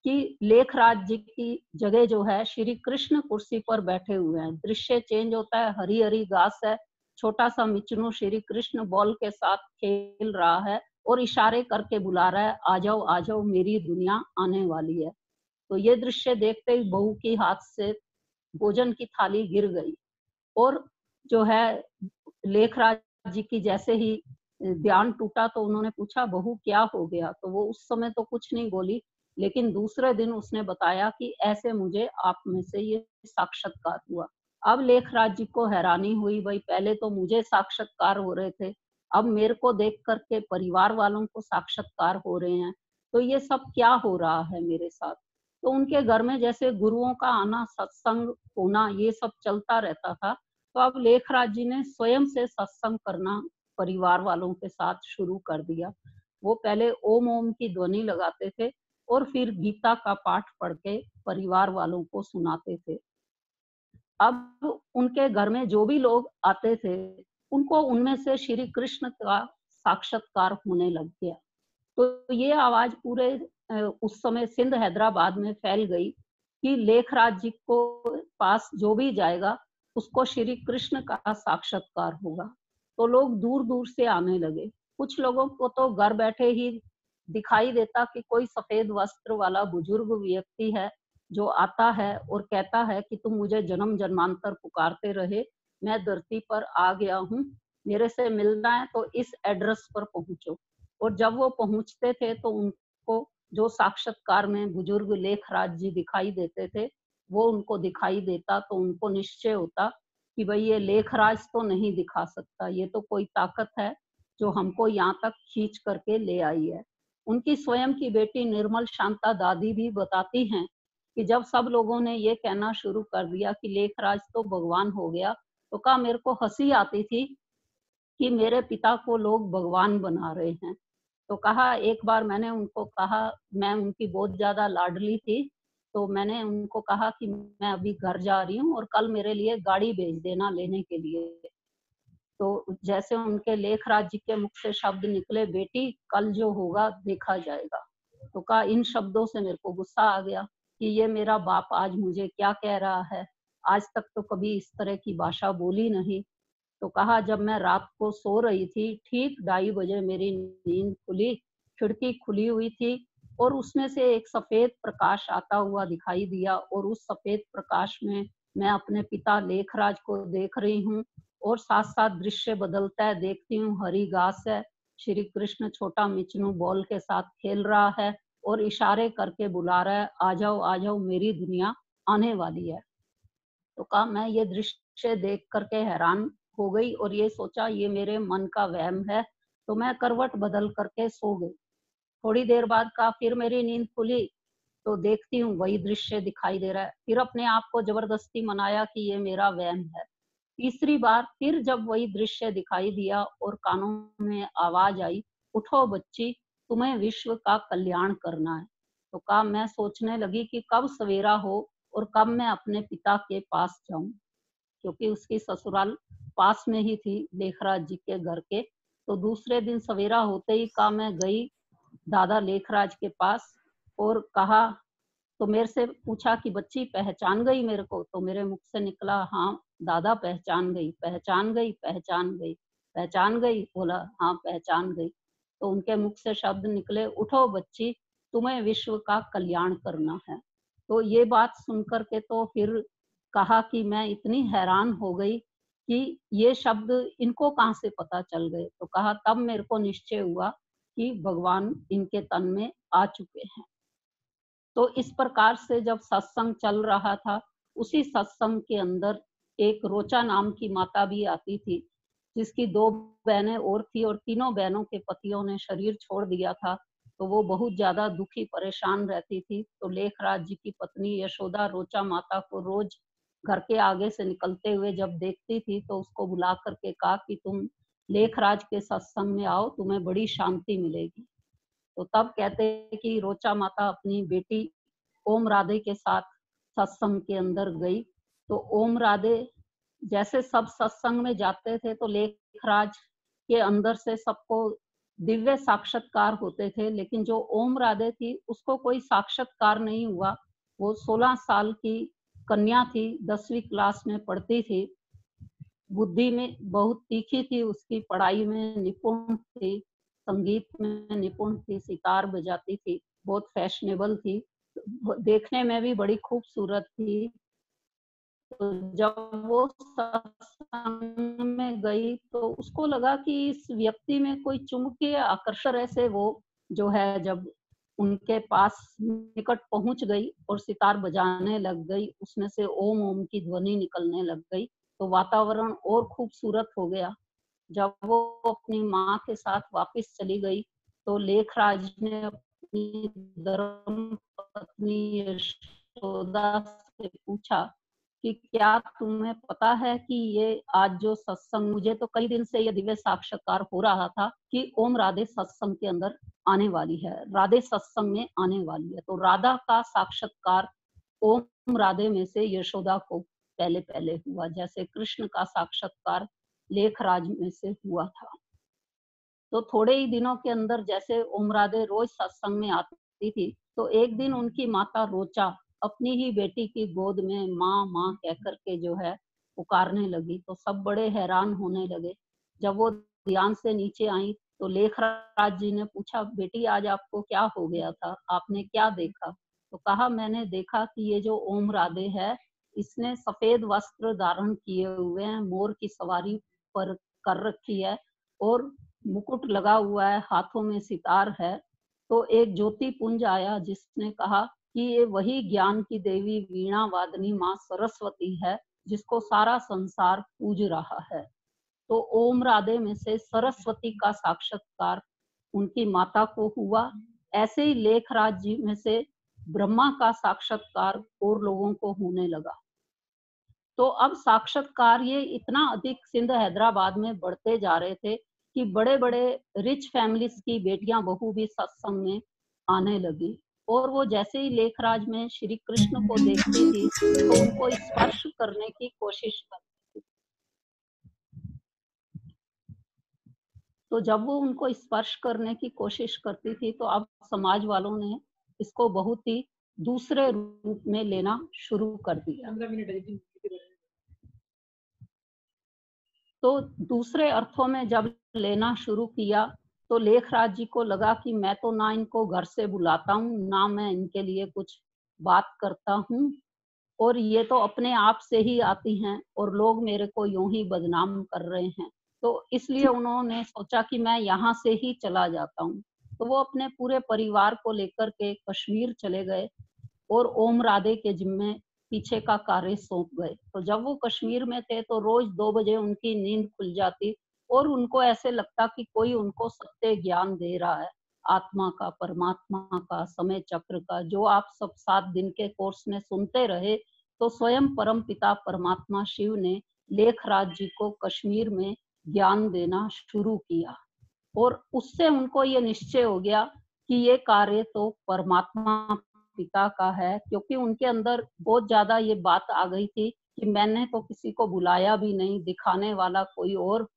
कि लेखराज जी की जगह जो है श्री कृष्ण कुर्सी पर बैठे हुए हैं। दृश्य चेंज होता है, हरी हरी घास है, छोटा सा मिचनू श्री कृष्ण बॉल के साथ खेल रहा है और इशारे करके बुला रहा है, आ जाओ मेरी दुनिया आने वाली है। तो ये दृश्य देखते ही बहू की हाथ से भोजन की थाली गिर गई और जो है लेखराज जी की जैसे ही ध्यान टूटा तो उन्होंने पूछा बहू क्या हो गया? तो वो उस समय तो कुछ नहीं बोली, लेकिन दूसरे दिन उसने बताया कि ऐसे मुझे आप में से ये साक्षात्कार हुआ। अब लेखराज जी को हैरानी हुई, भाई पहले तो मुझे साक्षात्कार हो रहे थे, अब मेरे को देख करके परिवार वालों को साक्षात्कार हो रहे हैं, तो ये सब क्या हो रहा है मेरे साथ। तो उनके घर में जैसे गुरुओं का आना, सत्संग होना, ये सब चलता रहता था। तो अब लेखराज जी ने स्वयं से सत्संग करना परिवार वालों के साथ शुरू कर दिया। वो पहले ओम ओम की ध्वनि लगाते थे और फिर गीता का पाठ पढ़ के परिवार वालों को सुनाते थे। अब उनके घर में जो भी लोग आते थे, उनको उनमें से श्री कृष्ण का साक्षात्कार होने लग गया। तो ये आवाज पूरे उस समय सिंध हैदराबाद में फैल गई कि लेखराज जी को पास जो भी जाएगा उसको श्री कृष्ण का साक्षात्कार होगा। तो लोग दूर दूर से आने लगे। कुछ लोगों को तो घर बैठे ही दिखाई देता कि कोई सफेद वस्त्र वाला बुजुर्ग व्यक्ति है जो आता है और कहता है कि तुम मुझे जन्म जन्मांतर पुकारते रहे, मैं धरती पर आ गया हूँ, मेरे से मिलना है तो इस एड्रेस पर पहुंचो। और जब वो पहुंचते थे तो उनको जो साक्षात्कार में बुजुर्ग लेखराज जी दिखाई देते थे वो उनको दिखाई देता, तो उनको निश्चय होता कि भाई ये लेखराज तो नहीं दिखा सकता, ये तो कोई ताकत है जो हमको यहाँ तक खींच करके ले आई है। उनकी स्वयं की बेटी निर्मल शांता दादी भी बताती हैं कि जब सब लोगों ने ये कहना शुरू कर दिया कि लेखराज तो भगवान हो गया, तो कहा मेरे को हंसी आती थी कि मेरे पिता को लोग भगवान बना रहे हैं। तो कहा एक बार मैंने उनको कहा, मैं उनकी बहुत ज्यादा लाडली थी, तो मैंने उनको कहा कि मैं अभी घर जा रही हूँ और कल मेरे लिए गाड़ी भेज देना लेने के लिए। तो जैसे उनके लेखराज जी के मुख से शब्द निकले, बेटी कल जो होगा देखा जाएगा। तो कहा इन शब्दों से मेरे को गुस्सा आ गया कि ये मेरा बाप आज मुझे क्या कह रहा है, आज तक तो कभी इस तरह की भाषा बोली नहीं। तो कहा जब मैं रात को सो रही थी, ठीक 2:30 बजे मेरी नींद खुली, खिड़की खुली हुई थी और उसमें से एक सफेद प्रकाश आता हुआ दिखाई दिया और उस सफेद प्रकाश में मैं अपने पिता लेखराज को देख रही हूँ और साथ साथ दृश्य बदलता है, देखती हूँ हरी घास है, श्री कृष्ण छोटा मिचनू बॉल के साथ खेल रहा है और इशारे करके बुला रहा है, आ जाओ मेरी दुनिया आने वाली है। तो कहा मैं ये दृश्य देख करके हैरान हो गई और ये सोचा ये मेरे मन का वहम है, तो मैं करवट बदल करके सो गई। थोड़ी देर बाद का फिर मेरी नींद खुली तो देखती हूँ वही दृश्य दिखाई दे रहा है। फिर अपने आप को जबरदस्ती मनाया कि ये मेरा वहम है। तीसरी बार फिर जब वही दृश्य दिखाई दिया और कानों में आवाज आई, उठो बच्ची, तुम्हें विश्व का कल्याण करना है। तो कहा मैं सोचने लगी कि कब सवेरा हो और कब मैं अपने पिता के पास जाऊं, क्योंकि उसकी ससुराल पास में ही थी लेखराज जी के घर के। तो दूसरे दिन सवेरा होते ही कहा मैं गई दादा लेखराज के पास और कहा, तो मेरे से पूछा कि बच्ची पहचान गई मेरे को? तो मेरे मुख से निकला, हाँ दादा पहचान गई, पहचान गई, पहचान गई, पहचान गई। बोला हाँ पहचान गई। तो उनके मुख से शब्द निकले, उठो बच्ची, तुम्हें विश्व का कल्याण करना है। तो ये बात सुनकर के तो फिर कहा कि मैं इतनी हैरान हो गई कि ये शब्द इनको कहाँ से पता चल गए। तो कहा तब मेरे को निश्चय हुआ कि भगवान इनके तन में आ चुके हैं। तो इस प्रकार से जब सत्संग चल रहा था, उसी सत्संग के अंदर एक रोचा नाम की माता भी आती थी, जिसकी 2 बहनें और थी और तीनों बहनों के पतियों ने शरीर छोड़ दिया था। तो वो बहुत ज्यादा दुखी परेशान रहती थी। तो लेखराज जी की पत्नी यशोदा रोचा माता को रोज घर के आगे से निकलते हुए जब देखती थी तो उसको बुला करके कहा कि तुम लेखराज के सत्संग में आओ, तुम्हें बड़ी शांति मिलेगी। तो तब कहते हैं कि रोचा माता अपनी बेटी ओम राधे के साथ सत्संग के अंदर गई। तो ओम राधे जैसे सब सत्संग में जाते थे तो लेखराज के अंदर से सबको दिव्य साक्षात्कार होते थे, लेकिन जो ओम राधे थी उसको कोई साक्षात्कार नहीं हुआ। वो 16 साल की कन्या थी, 10वीं क्लास में पढ़ती थी, बुद्धि में बहुत तीखी थी, उसकी पढ़ाई में निपुण थी, संगीत में निपुण थी, सितार बजाती थी, बहुत फैशनेबल थी, देखने में भी बड़ी खूबसूरत थी। तो जब वो सत्संग में गई तो उसको लगा कि इस व्यक्ति में कोई चुंबकीय आकर्षण ऐसे, वो जो है जब उनके पास निकट पहुंच गई और सितार बजाने लग गई, उसमें से ओम ओम की ध्वनि निकलने लग गई, तो वातावरण और खूबसूरत हो गया। जब वो अपनी माँ के साथ वापस चली गई तो लेखराज ने अपनी धर्म पत्नी यशोदा से पूछा कि क्या तुम्हें पता है कि ये आज जो सत्संग, मुझे तो कई दिन से ये दिव्य साक्षात्कार हो रहा था कि ओम राधे सत्संग के अंदर आने वाली है, राधे सत्संग में आने वाली है। तो राधा का साक्षात्कार ओम राधे में से यशोदा को पहले पहले हुआ, जैसे कृष्ण का साक्षात्कार लेखराज में से हुआ था। तो थोड़े ही दिनों के अंदर जैसे ओम राधे रोज सत्संग में आती थी, तो एक दिन उनकी माता रोचा अपनी ही बेटी की गोद में माँ माँ कह करके जो है पुकारने लगी। तो सब बड़े हैरान होने लगे। जब वो ध्यान से नीचे आई तो लेखराज जी ने पूछा, बेटी आज आपको क्या हो गया था, आपने क्या देखा? तो कहा, मैंने देखा कि ये जो ओम राधे है, इसने सफेद वस्त्र धारण किए हुए हैं, मोर की सवारी पर कर रखी है और मुकुट लगा हुआ है, हाथों में सितार है। तो एक ज्योति पुंज आया जिसने कहा कि ये वही ज्ञान की देवी वीणा वादनी माँ सरस्वती है, जिसको सारा संसार पूज रहा है। तो ओम राधे में से सरस्वती का साक्षात्कार उनकी माता को हुआ। ऐसे ही लेखराज जी में से ब्रह्मा का साक्षात्कार और लोगों को होने लगा। तो अब साक्षात्कार ये इतना अधिक सिंध हैदराबाद में बढ़ते जा रहे थे कि बड़े बड़े रिच फैमिलीज की बेटियां बहू भी सत्संग में आने लगी। और वो जैसे ही लेखराज में श्री कृष्ण को देखती थी तो उनको स्पर्श करने की कोशिश करती थी। तो जब वो उनको स्पर्श करने की कोशिश करती थी तो अब समाज वालों ने इसको बहुत ही दूसरे रूप में लेना शुरू कर दिया। 15 मिनट है जी। तो दूसरे अर्थों में जब लेना शुरू किया तो लेखराज जी को लगा कि मैं तो ना इनको घर से बुलाता हूँ, ना मैं इनके लिए कुछ बात करता हूँ, और ये तो अपने आप से ही आती हैं और लोग मेरे को यूं ही बदनाम कर रहे हैं। तो इसलिए उन्होंने सोचा कि मैं यहाँ से ही चला जाता हूँ। तो वो अपने पूरे परिवार को लेकर के कश्मीर चले गए और ओम राधे के जिम्मे पीछे का कार्य सौंप गए। तो जब वो कश्मीर में थे तो रोज 2 बजे उनकी नींद खुल जाती और उनको ऐसे लगता कि कोई उनको सत्य ज्ञान दे रहा है, आत्मा का, परमात्मा का, समय चक्र का, जो आप सब 7 दिन के कोर्स में सुनते रहे। तो स्वयं परम पिता परमात्मा शिव ने लेखराज जी को कश्मीर में ज्ञान देना शुरू किया और उससे उनको ये निश्चय हो गया कि ये कार्य तो परमात्मा पिता का है, क्योंकि उनके अंदर बहुत ज्यादा ये बात आ गई थी कि मैंने तो किसी को बुलाया भी नहीं, दिखाने वाला कोई और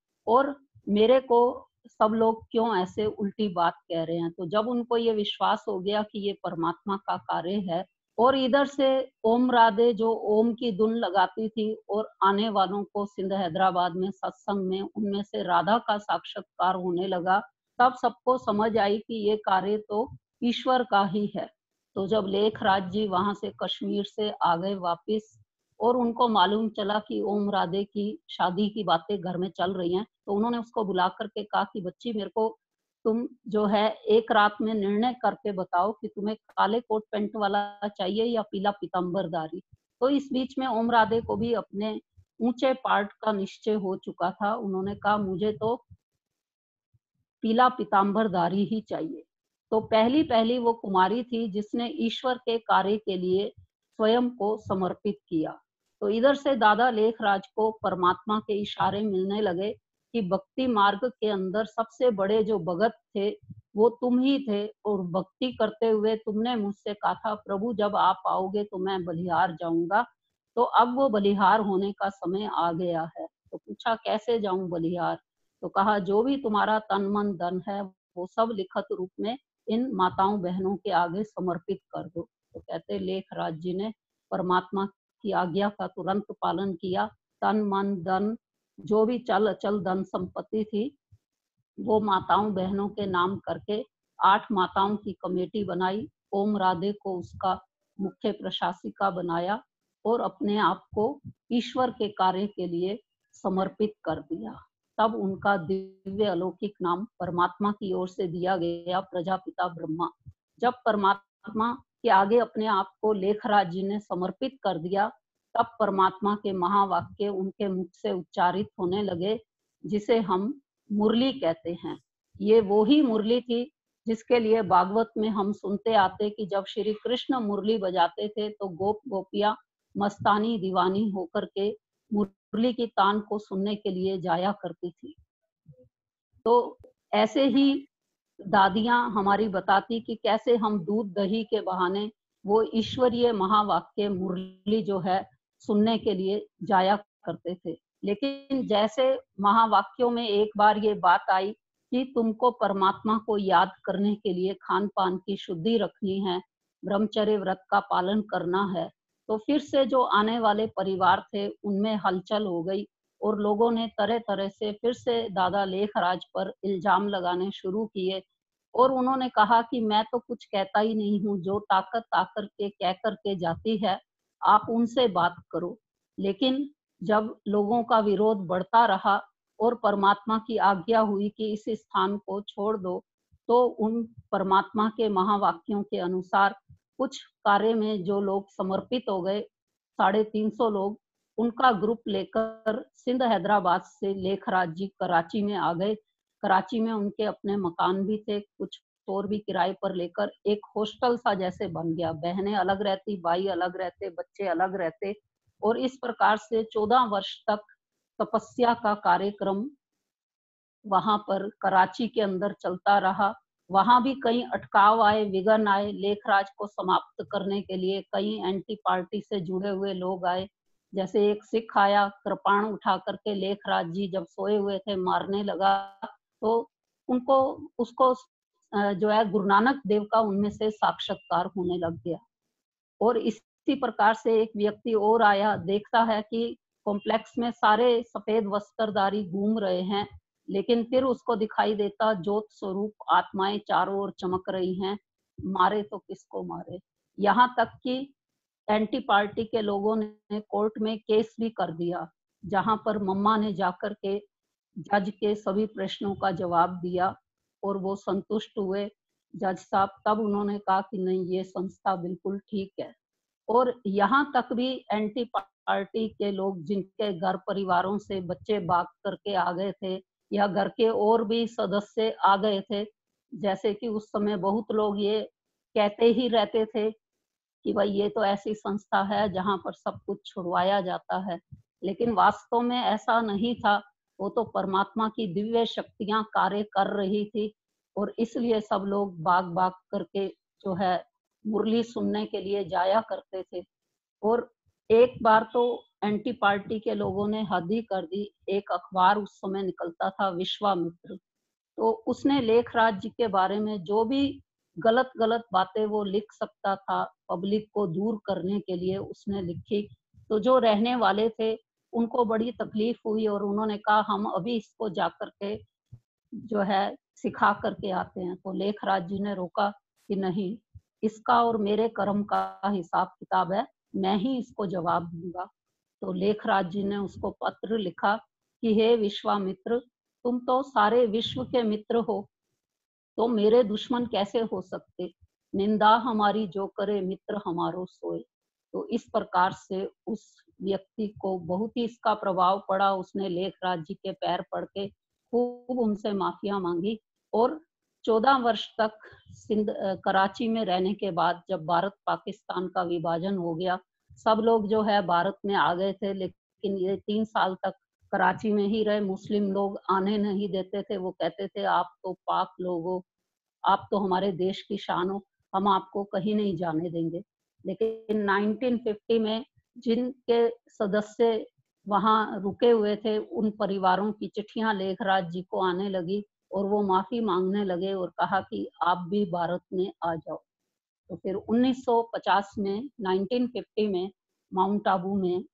मेरे को सब लोग क्यों ऐसे उल्टी बात कह रहे हैं। तो जब उनको ये विश्वास हो गया कि ये परमात्मा का कार्य है, और इधर से ओम राधे जो ओम की धुन लगाती थी और आने वालों को सिंध हैदराबाद में सत्संग में उनमें से राधा का साक्षात्कार होने लगा, तब सबको समझ आई कि ये कार्य तो ईश्वर का ही है। तो जब लेखराज जी वहां से कश्मीर से आ गए वापिस और उनको मालूम चला कि ओम राधे की शादी की बातें घर में चल रही हैं, तो उन्होंने उसको बुला करके कहा कि बच्ची, मेरे को तुम जो है एक रात में निर्णय करके बताओ कि तुम्हें काले कोट पैंट वाला चाहिए या पीला पीताम्बरधारी। तो इस बीच में ओम राधे को भी अपने ऊंचे पार्ट का निश्चय हो चुका था। उन्होंने कहा मुझे तो पीला पीताम्बरधारी ही चाहिए। तो पहली पहली वो कुमारी थी जिसने ईश्वर के कार्य के लिए स्वयं को समर्पित किया। तो इधर से दादा लेखराज को परमात्मा के इशारे मिलने लगे कि भक्ति मार्ग के अंदर सबसे बड़े जो भगत थे वो तुम ही थे, और भक्ति करते हुए तुमने मुझसे कहा था प्रभु जब आप आओगे तो मैं बलिहार जाऊंगा। तो अब वो बलिहार होने का समय आ गया है। तो पूछा कैसे जाऊं बलिहार? तो कहा जो भी तुम्हारा तन मन धन है वो सब लिखित रूप में इन माताओं बहनों के आगे समर्पित कर दो। तो कहते लेखराज जी ने परमात्मा की आज्ञा का तुरंत पालन किया। तन मन धन जो भी चल अचल धन संपत्ति थी वो माताओं बहनों के नाम करके 8 माताओं की कमेटी बनाई। ओम राधे को उसका मुख्य प्रशासिका बनाया और अपने आप को ईश्वर के कार्य के लिए समर्पित कर दिया। तब उनका दिव्य अलौकिक नाम परमात्मा की ओर से दिया गया प्रजापिता ब्रह्मा। जब परमात्मा के आगे अपने आप को लेखराज जी ने समर्पित कर दिया, तब परमात्मा के महावाक्य उनके मुख से उच्चारित होने लगे, जिसे हम मुरली कहते हैं। ये वो ही मुरली थी जिसके लिए भागवत में हम सुनते आते कि जब श्री कृष्ण मुरली बजाते थे तो गोप गोपियां मस्तानी दीवानी होकर के मुरली की तान को सुनने के लिए जाया करती थी। तो ऐसे ही दादियां हमारी बताती कि कैसे हम दूध दही के बहाने वो ईश्वरीय महावाक्य मुरली जो है सुनने के लिए जाया करते थे। लेकिन जैसे महावाक्यों में एक बार ये बात आई कि तुमको परमात्मा को याद करने के लिए खान पान की शुद्धि रखनी है, ब्रह्मचर्य व्रत का पालन करना है, तो फिर से जो आने वाले परिवार थे उनमें हलचल हो गई और लोगों ने तरह तरह से फिर से दादा लेखराज पर इल्जाम लगाने शुरू किए। और उन्होंने कहा कि मैं तो कुछ कहता ही नहीं हूँ, जो ताकत आकर के कह करके जाती है आप उनसे बात करो। लेकिन जब लोगों का विरोध बढ़ता रहा और परमात्मा की आज्ञा हुई कि इस स्थान को छोड़ दो, तो उन परमात्मा के महावाक्यों के अनुसार कुछ कार्य में जो लोग समर्पित हो गए, 350 लोग, उनका ग्रुप लेकर सिंध हैदराबाद से लेखराज जी कराची में आ गए। कराची में उनके अपने मकान भी थे, कुछ और भी किराए पर लेकर एक हॉस्टल सा जैसे बन गया। बहनें अलग रहती, भाई अलग रहते, बच्चे अलग रहते, और इस प्रकार से 14 वर्ष तक तपस्या का कार्यक्रम वहां पर कराची के अंदर चलता रहा। वहां भी कई अटकाव आए, विघ्न आए। लेखराज को समाप्त करने के लिए कई एंटी पार्टी से जुड़े हुए लोग आए। जैसे एक सिख आया, कृपाण उठा करके लेखराज जी जब सोए हुए थे मारने लगा, तो उसको जो है गुरु नानक देव का उनमें से साक्षात्कार होने लग गया। और इसी प्रकार से एक व्यक्ति और आया, देखता है कि कॉम्प्लेक्स में सारे सफेद वस्त्रधारी घूम रहे हैं, लेकिन फिर उसको दिखाई देता ज्योत स्वरूप आत्माएं चारों ओर चमक रही हैं, मारे तो किसको मारे। यहाँ तक कि एंटी पार्टी के लोगों ने कोर्ट में केस भी कर दिया, जहां पर मम्मा ने जाकर के जज के सभी प्रश्नों का जवाब दिया और वो संतुष्ट हुए जज साहब। तब उन्होंने कहा कि नहीं, ये संस्था बिल्कुल ठीक है। और यहाँ तक भी एंटी पार्टी के लोग जिनके घर परिवारों से बच्चे भाग करके आ गए थे या घर के और भी सदस्य आ गए थे, जैसे कि उस समय बहुत लोग ये कहते ही रहते थे कि भाई ये तो ऐसी संस्था है जहां पर सब कुछ छुड़वाया जाता है, लेकिन वास्तव में ऐसा नहीं था। वो तो परमात्मा की दिव्य शक्तियां कार्य कर रही थी और इसलिए सब लोग भाग भाग करके जो है मुरली सुनने के लिए जाया करते थे। और एक बार तो एंटी पार्टी के लोगों ने हद ही कर दी। एक अखबार उस समय निकलता था, विश्वामित्र, तो उसने लेखराज जी के बारे में जो भी गलत गलत बातें वो लिख सकता था पब्लिक को दूर करने के लिए उसने लिखी। तो जो रहने वाले थे उनको बड़ी तकलीफ हुई और उन्होंने कहा हम अभी इसको जाकर के जो है सिखा करके आते हैं। तो लेखराज जी ने रोका कि नहीं, इसका और मेरे कर्म का हिसाब किताब है, मैं ही इसको जवाब दूंगा। तो लेखराज जी ने उसको पत्र लिखा कि हे विश्वामित्र, तुम तो सारे विश्व के मित्र हो, तो मेरे दुश्मन कैसे हो सकते। निंदा हमारी जो करे, मित्र हमारो सोए। तो इस प्रकार से उस व्यक्ति को बहुत ही इसका प्रभाव पड़ा। उसने लेखराज जी के पैर पड़ के खूब उनसे माफिया मांगी और 14 वर्ष तक कराची में रहने के बाद जब भारत पाकिस्तान का विभाजन हो गया, सब लोग जो है भारत में आ गए थे, लेकिन ये 3 साल तक कराची में ही रहे। मुस्लिम लोग आने नहीं देते थे, वो कहते थे आप तो पाक लोग हो, आप तो हमारे देश की शान हो, हम आपको कहीं नहीं जाने देंगे। लेकिन 1950 में जिनके सदस्य वहां रुके हुए थे उन परिवारों की चिट्ठियां लेखराज जी को आने लगी और वो माफी मांगने लगे और कहा कि आप भी भारत में आ जाओ। तो फिर 1950 में 1950 में माउंट आबू में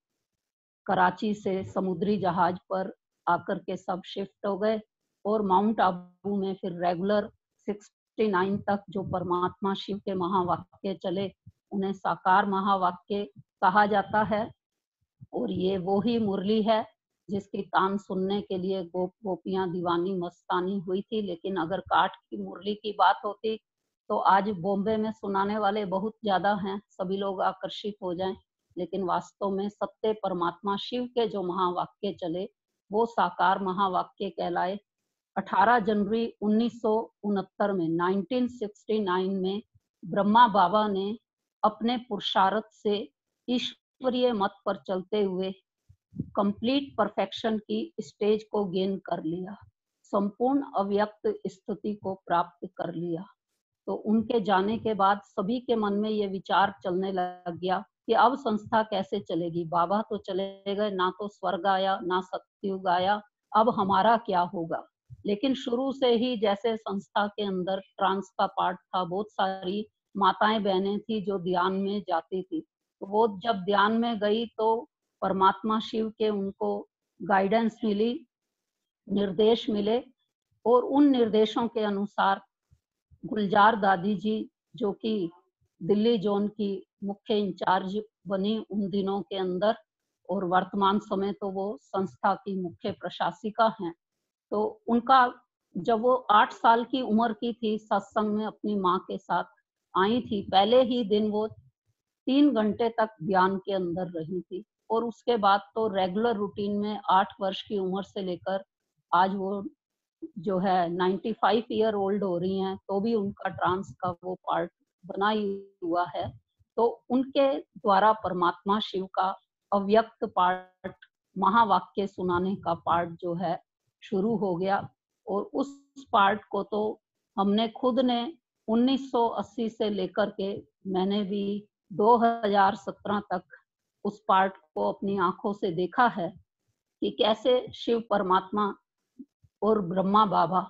कराची से समुद्री जहाज पर आकर के सब शिफ्ट हो गए और माउंट आबू में फिर रेगुलर 69 तक जो परमात्मा शिव के महावाक्य चले उन्हें साकार महावाक्य कहा जाता है। और ये वो ही मुरली है जिसकी तान सुनने के लिए गोप गोपियां दीवानी मस्तानी हुई थी। लेकिन अगर काठ की मुरली की बात होती तो आज बॉम्बे में सुनाने वाले बहुत ज्यादा हैं, सभी लोग आकर्षित हो जाएं। लेकिन वास्तव में सत्य परमात्मा शिव के जो महावाक्य चले वो साकार महावाक्य कहलाए। 18 जनवरी 1969 में 1969 में ब्रह्मा बाबा ने अपने पुरुषार्थ से इष्ट ईश्वरीय मत पर चलते हुए कंप्लीट परफेक्शन की स्टेज को गेन कर लिया, संपूर्ण अव्यक्त स्थिति को प्राप्त कर लिया। तो उनके जाने के बाद सभी के मन में ये विचार चलने लग गया कि अब संस्था कैसे चलेगी। बाबा तो चले गए, ना तो स्वर्ग आया ना सतयुग आया, अब हमारा क्या होगा। लेकिन शुरू से ही जैसे संस्था के अंदर ट्रांस का पार्ट था, बहुत सारी माताएं बहनें थी जो ध्यान में जाती थी। तो वो जब ध्यान में गई तो परमात्मा शिव के उनको गाइडेंस मिली, निर्देश मिले, और उन निर्देशों के अनुसार गुलजार दादी जी, जो कि दिल्ली जोन की मुख्य इंचार्ज बनी उन दिनों के अंदर, और वर्तमान समय तो वो संस्था की मुख्य प्रशासिका हैं। तो उनका जब वो 8 साल की उम्र की थी, सत्संग में अपनी माँ के साथ आई थी। पहले ही दिन वो 3 घंटे तक ध्यान के अंदर रही थी, और उसके बाद तो रेगुलर रूटीन में 8 वर्ष की उम्र से लेकर आज वो जो है 95 ईयर ओल्ड हो रही हैं, तो भी उनका ट्रांस का वो पार्ट बना ही हुआ है। तो उनके द्वारा परमात्मा शिव का अव्यक्त पार्ट, महावाक्य सुनाने का पार्ट जो है शुरू हो गया। और उस पार्ट को तो हमने खुद ने 1980 से लेकर के मैंने भी 2017 तक उस पार्ट को अपनी आंखों से देखा है कि कैसे शिव परमात्मा और ब्रह्मा बाबा,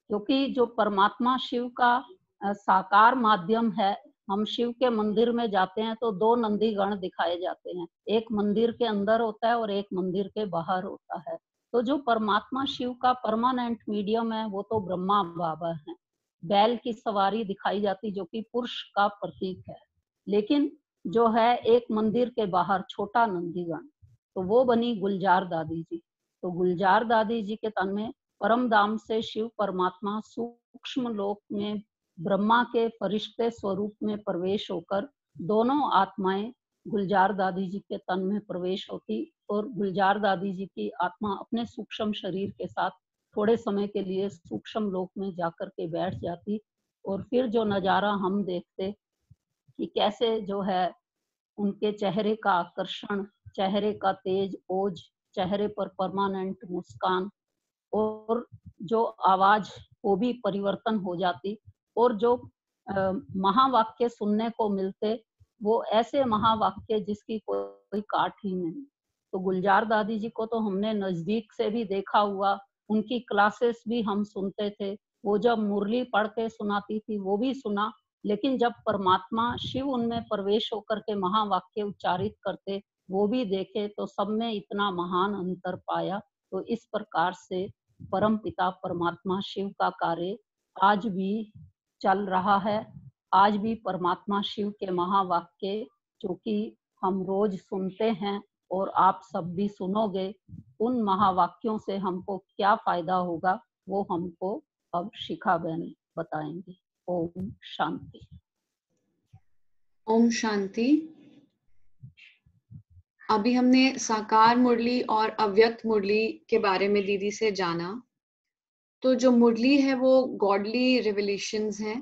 क्योंकि जो परमात्मा शिव का साकार माध्यम है। हम शिव के मंदिर में जाते हैं तो 2 नंदी गण दिखाए जाते हैं, एक मंदिर के अंदर होता है और एक मंदिर के बाहर होता है। तो जो परमात्मा शिव का परमानेंट मीडियम है वो तो ब्रह्मा बाबा है। बैल की सवारी दिखाई जाती जो कि पुरुष का प्रतीक है। लेकिन जो है एक मंदिर के बाहर छोटा नंदीगण, तो वो बनी गुलजार दादी जी। तो गुलजार दादी जी के तन में परम धाम से शिव परमात्मा सूक्ष्म लोक में ब्रह्मा के फरिश्ते स्वरूप में प्रवेश होकर दोनों आत्माएं गुलजार दादी जी के तन में प्रवेश होती, और गुलजार दादी जी की आत्मा अपने सूक्ष्म शरीर के साथ थोड़े समय के लिए सूक्ष्म लोक में जाकर के बैठ जाती। और फिर जो नजारा हम देखते कि कैसे जो है उनके चेहरे का आकर्षण, चेहरे का तेज ओज, चेहरे पर परमानेंट मुस्कान, और जो आवाज वो भी परिवर्तन हो जाती, और जो महावाक्य सुनने को मिलते वो ऐसे महावाक्य जिसकी कोई काट ही नहीं। तो गुलजार दादी जी को तो हमने नजदीक से भी देखा हुआ, उनकी क्लासेस भी हम सुनते थे। वो जब मुरली पढ़ के सुनाती थी वो भी सुना, लेकिन जब परमात्मा शिव उनमें प्रवेश होकर के महावाक्य उच्चारित करते वो भी देखे, तो सब में इतना महान अंतर पाया। तो इस प्रकार से परम पिता परमात्मा शिव का कार्य आज भी चल रहा है। आज भी परमात्मा शिव के महावाक्य जो कि हम रोज सुनते हैं और आप सब भी सुनोगे, उन महावाक्यों से हमको क्या फायदा होगा वो हमको अब शिखा बहन बताएंगे। ओम शांति। ओम शांति। अभी हमने साकार मुरली और अव्यक्त मुरली के बारे में दीदी से जाना। तो जो मुरली है वो गॉडली रिवलेशंस हैं,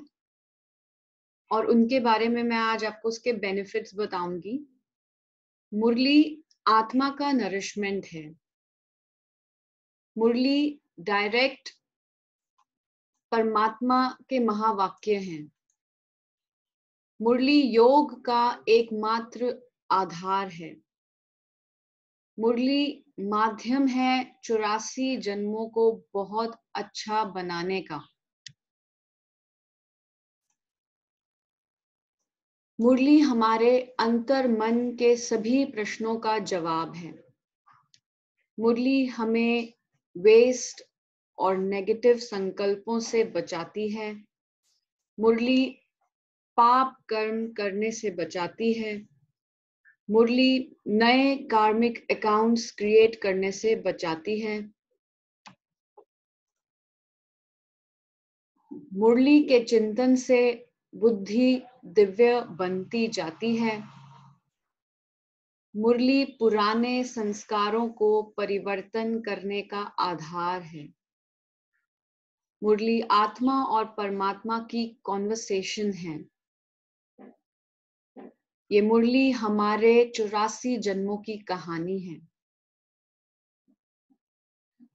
और उनके बारे में मैं आज आपको उसके बेनिफिट्स बताऊंगी। मुरली आत्मा का नरिशमेंट है। मुरली डायरेक्ट परमात्मा के महावाक्य हैं। मुरली योग का एकमात्र आधार है। मुरली माध्यम है 84 जन्मों को बहुत अच्छा बनाने का। मुरली हमारे अंतर मन के सभी प्रश्नों का जवाब है। मुरली हमें वेस्ट और नेगेटिव संकल्पों से बचाती है। मुरली पाप कर्म करने से बचाती है। मुरली नए कार्मिक अकाउंट्स क्रिएट करने से बचाती है। मुरली के चिंतन से बुद्धि दिव्य बनती जाती है। मुरली पुराने संस्कारों को परिवर्तन करने का आधार है। मुरली आत्मा और परमात्मा की कॉन्वर्सेशन है। ये मुरली हमारे 84 जन्मों की कहानी है।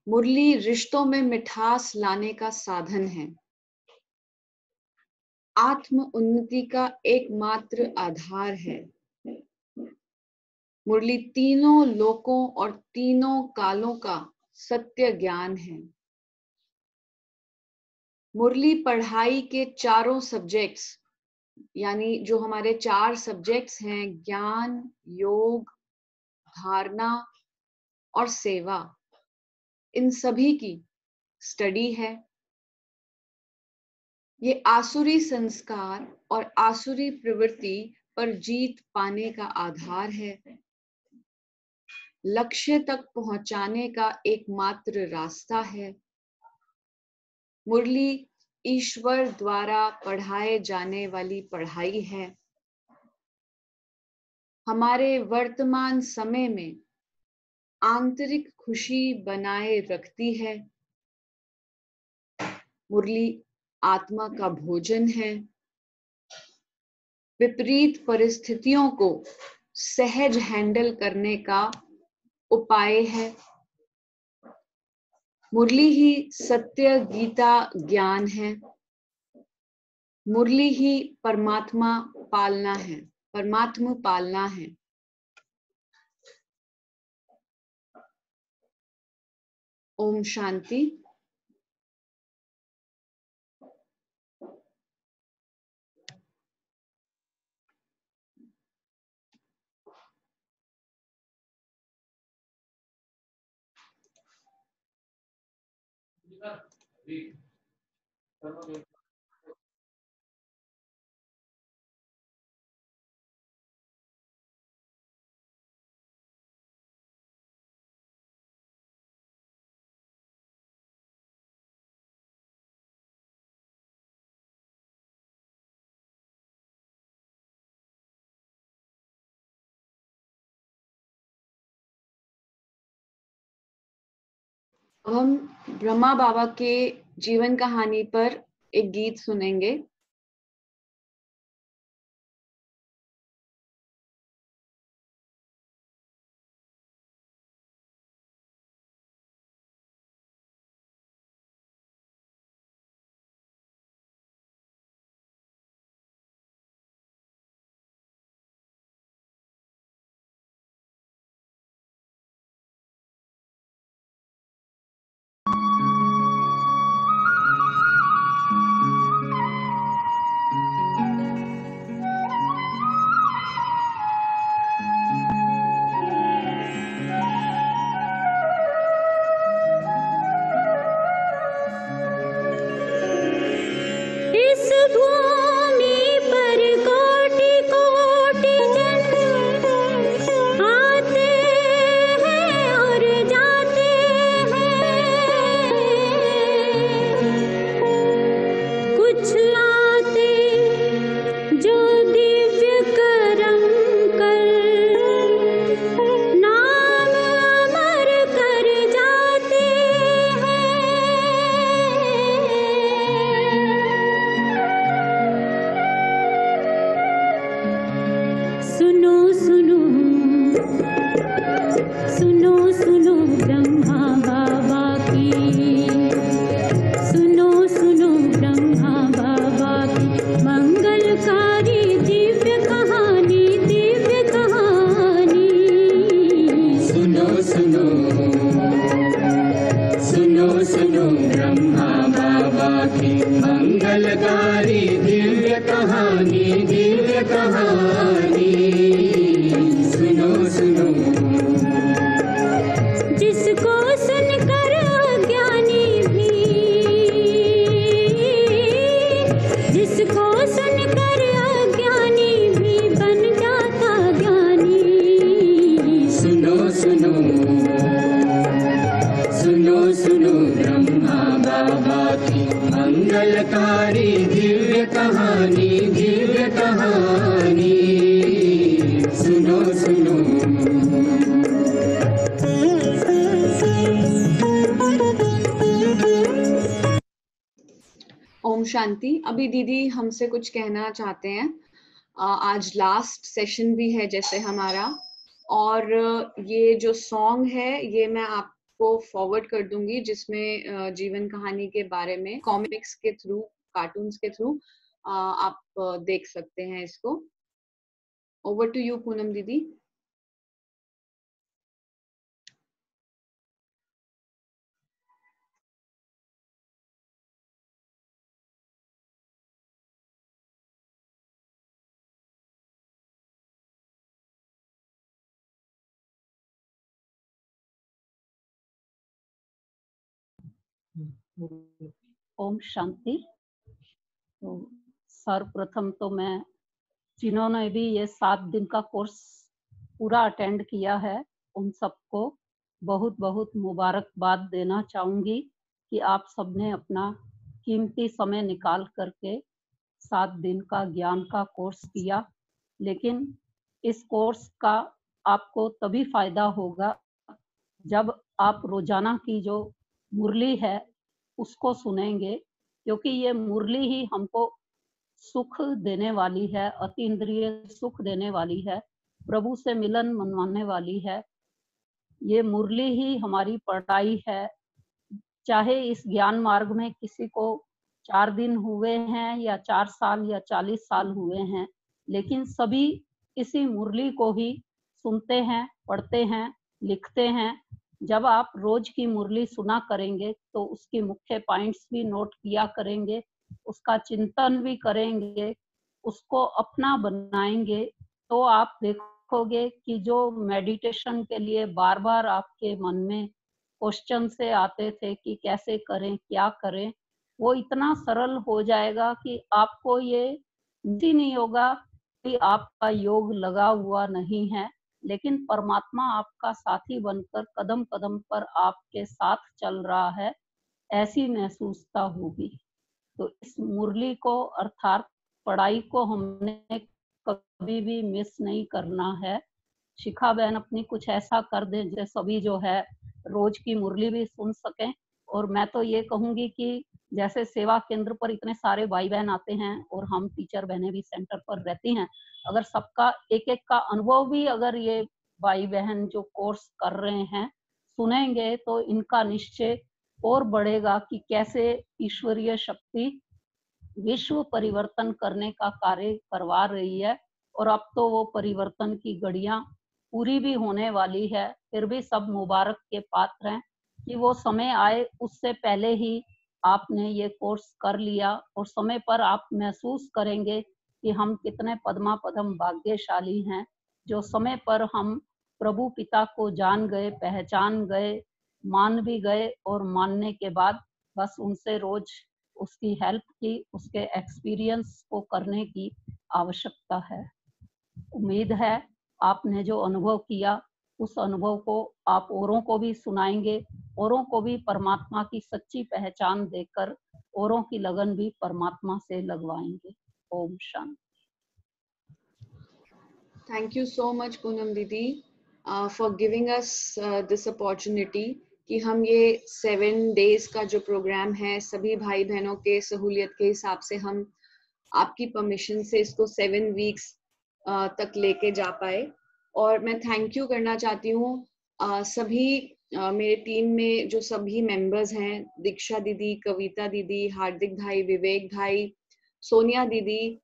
मुरली रिश्तों में मिठास लाने का साधन है, आत्म उन्नति का एकमात्र आधार है। मुरली तीनों लोकों और तीनों कालों का सत्य ज्ञान है। मुरली पढ़ाई के चारों सब्जेक्ट्स, यानी जो हमारे 4 सब्जेक्ट्स हैं, ज्ञान, योग, धारणा और सेवा, इन सभी की स्टडी है। ये आसुरी संस्कार और आसुरी प्रवृत्ति पर जीत पाने का आधार है, लक्ष्य तक पहुंचाने का एकमात्र रास्ता है। मुरली ईश्वर द्वारा पढ़ाए जाने वाली पढ़ाई है। हमारे वर्तमान समय में आंतरिक खुशी बनाए रखती है। मुरली आत्मा का भोजन है, विपरीत परिस्थितियों को सहज हैंडल करने का उपाय है। मुरली ही सत्य गीता ज्ञान है। मुरली ही परमात्मा पालना है, परमात्मा पालना है। ओम शांति। अब हम ब्रह्मा बाबा के जीवन कहानी पर एक गीत सुनेंगे। इस भूमि पर कोटि कोटि जन आते हैं और जाते हैं। कुछ आते जो दिव्य कर्म कर नाम अमर कर जाते हैं। सुनो सुनो सुनो सुनो ब्रह्मा बाबा की, सुनो सुनो ब्रह्मा बाबा की मंगलकारी दिव्य कहानी, दिव्य कहानी। सुनो सुनो सुनो सुनो ब्रह्मा बाबा की मंगलकारी दिव्य कहानी, दिव्य कहानी। सुनो सुनो जिसको सुनकर अज्ञानी भी, जिसको सुनकर अज्ञानी भी बन जाता ज्ञानी। सुनो सुनो सुनो सुनो ब्रह्मा बाबा की मंगलकारी दिव्य कहानी, दिव्य कहानी। सुनो सुनो ओम शांति। अभी दीदी हमसे कुछ कहना चाहते हैं। आज लास्ट सेशन भी है जैसे हमारा, और ये जो सॉन्ग है ये मैं आपको फॉरवर्ड कर दूंगी, जिसमें जीवन कहानी के बारे में कॉमिक्स के थ्रू, कार्टून्स के थ्रू आप देख सकते हैं इसको। ओवर टू यू पूनम दीदी। ओम शांति। तो सर्वप्रथम तो मैं, जिन्होंने भी ये 7 दिन का कोर्स पूरा अटेंड किया है, उन सबको बहुत बहुत मुबारकबाद देना चाहूँगी कि आप सबने अपना कीमती समय निकाल करके 7 दिन का ज्ञान का कोर्स किया। लेकिन इस कोर्स का आपको तभी फायदा होगा जब आप रोजाना की जो मुरली है उसको सुनेंगे, क्योंकि ये मुरली ही हमको सुख देने वाली है, अतीन्द्रिय सुख देने वाली है, प्रभु से मिलन मनवाने वाली है। ये मुरली ही हमारी पढ़ाई है। चाहे इस ज्ञान मार्ग में किसी को 4 दिन हुए हैं या 4 साल या 40 साल हुए हैं, लेकिन सभी इसी मुरली को ही सुनते हैं, पढ़ते हैं, लिखते हैं। जब आप रोज की मुरली सुना करेंगे तो उसके मुख्य पॉइंट्स भी नोट किया करेंगे, उसका चिंतन भी करेंगे, उसको अपना बनाएंगे, तो आप देखोगे कि जो मेडिटेशन के लिए बार बार आपके मन में क्वेश्चन से आते थे कि कैसे करें, क्या करें, वो इतना सरल हो जाएगा कि आपको ये नहीं होगा कि आपका योग लगा हुआ नहीं है, लेकिन परमात्मा आपका साथी बनकर कदम कदम पर आपके साथ चल रहा है, ऐसी महसूसता होगी। तो इस मुरली को अर्थात पढ़ाई को हमने कभी भी मिस नहीं करना है। शिखा बहन अपनी कुछ ऐसा कर दें जैसे सभी जो है रोज की मुरली भी सुन सकें। और मैं तो ये कहूंगी कि जैसे सेवा केंद्र पर इतने सारे भाई बहन आते हैं और हम टीचर बहनें भी सेंटर पर रहती हैं, अगर सबका एक एक का अनुभव भी अगर ये भाई बहन जो कोर्स कर रहे हैं सुनेंगे तो इनका निश्चय और बढ़ेगा कि कैसे ईश्वरीय शक्ति विश्व परिवर्तन करने का कार्य करवा रही है। और अब तो वो परिवर्तन की घड़ियां पूरी भी होने वाली है। फिर भी सब मुबारक के पात्र हैं कि वो समय आए उससे पहले ही आपने ये कोर्स कर लिया, और समय पर आप महसूस करेंगे कि हम कितने पद्मा पदम भाग्यशाली हैं, जो समय पर हम प्रभु पिता को जान गए, पहचान गए, मान भी गए, और मानने के बाद बस उनसे रोज उसकी हेल्प की, उसके एक्सपीरियंस को करने की आवश्यकता है। उम्मीद है आपने जो अनुभव किया उस अनुभव को आप औरों को भी सुनाएंगे, औरों को भी परमात्मा की सच्ची पहचान देकर औरों की लगन भी परमात्मा से लगवाएंगे। Om Shanti. Thank you so much Poonam दीदी for giving us this opportunity कि हम ये 7 days का जो प्रोग्राम है सभी भाई बहनों के सहूलियत के हिसाब से हम आपकी परमिशन से इसको 7 weeks तक लेके जा पाए। और मैं थैंक यू करना चाहती हूँ सभी मेरे टीम में जो सभी मेंबर्स हैं, दीक्षा दीदी, कविता दीदी, हार्दिक भाई, विवेक भाई, सोनिया दीदी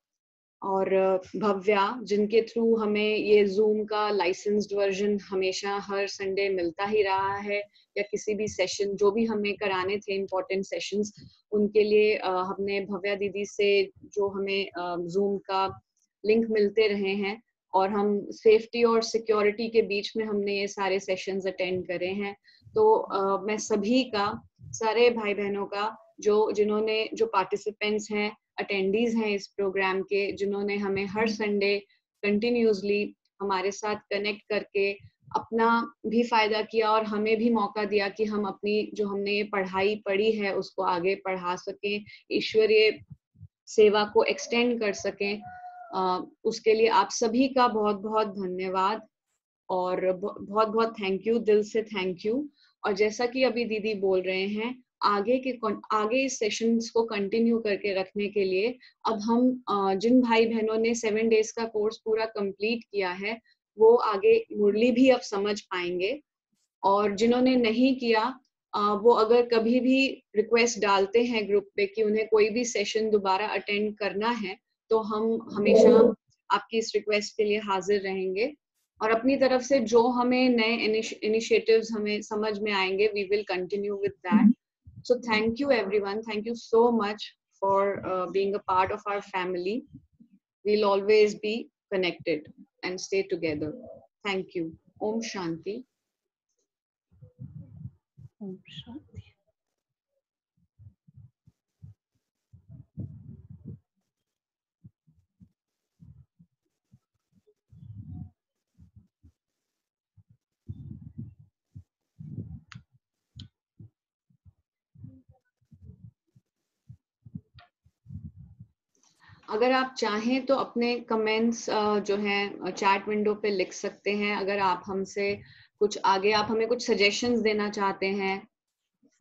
और भव्या, जिनके थ्रू हमें ये जूम का लाइसेंस्ड वर्जन हमेशा हर संडे मिलता ही रहा है, या किसी भी सेशन जो भी हमें कराने थे इम्पोर्टेंट सेशंस, उनके लिए हमने भव्या दीदी से जो हमें जूम का लिंक मिलते रहे हैं, और हम सेफ्टी और सिक्योरिटी के बीच में हमने ये सारे सेशंस अटेंड करे हैं। तो मैं सभी का, सारे भाई बहनों का जो पार्टिसिपेंट्स हैं, अटेंडीज हैं इस प्रोग्राम के, जिन्होंने हमें हर संडे कंटिन्यूसली हमारे साथ कनेक्ट करके अपना भी फायदा किया और हमें भी मौका दिया कि हम अपनी जो हमने ये पढ़ाई पढ़ी है उसको आगे बढ़ा सकें, ईश्वरीय सेवा को एक्सटेंड कर सकें। उसके लिए आप सभी का बहुत बहुत धन्यवाद और बहुत बहुत थैंक यू, दिल से थैंक यू। और जैसा कि अभी दीदी बोल रहे हैं, आगे इस सेशंस को कंटिन्यू करके रखने के लिए अब हम जिन भाई बहनों ने 7 डेज का कोर्स पूरा कंप्लीट किया है वो आगे मुरली भी अब समझ पाएंगे, और जिन्होंने नहीं किया वो अगर कभी भी रिक्वेस्ट डालते हैं ग्रुप पे कि उन्हें कोई भी सेशन दोबारा अटेंड करना है तो हम हमेशा आपकी इस रिक्वेस्ट के लिए हाजिर रहेंगे। और अपनी तरफ से जो हमें नए इनिशिएटिव्स हमें समझ में आएंगे we will continue with that. So thank you everyone. Thank you so much for being a part of our family. We'll always be connected and stay together. Thank you. Om Shanti. Om Shanti. अगर आप चाहें तो अपने comments जो हैं chat window पे लिख सकते हैं। अगर आप हमसे कुछ आगे आप हमें कुछ सजेशंस देना चाहते हैं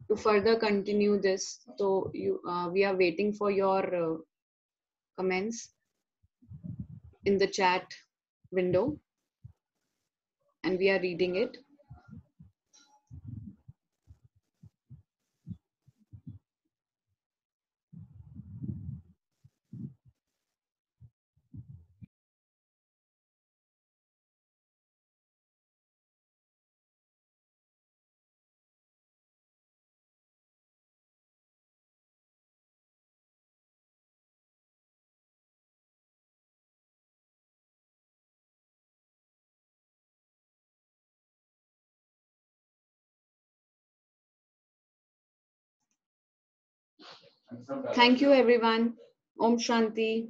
to further continue this, so we are waiting for your comments in the chat window and we are reading it. Thank you everyone. Om Shanti.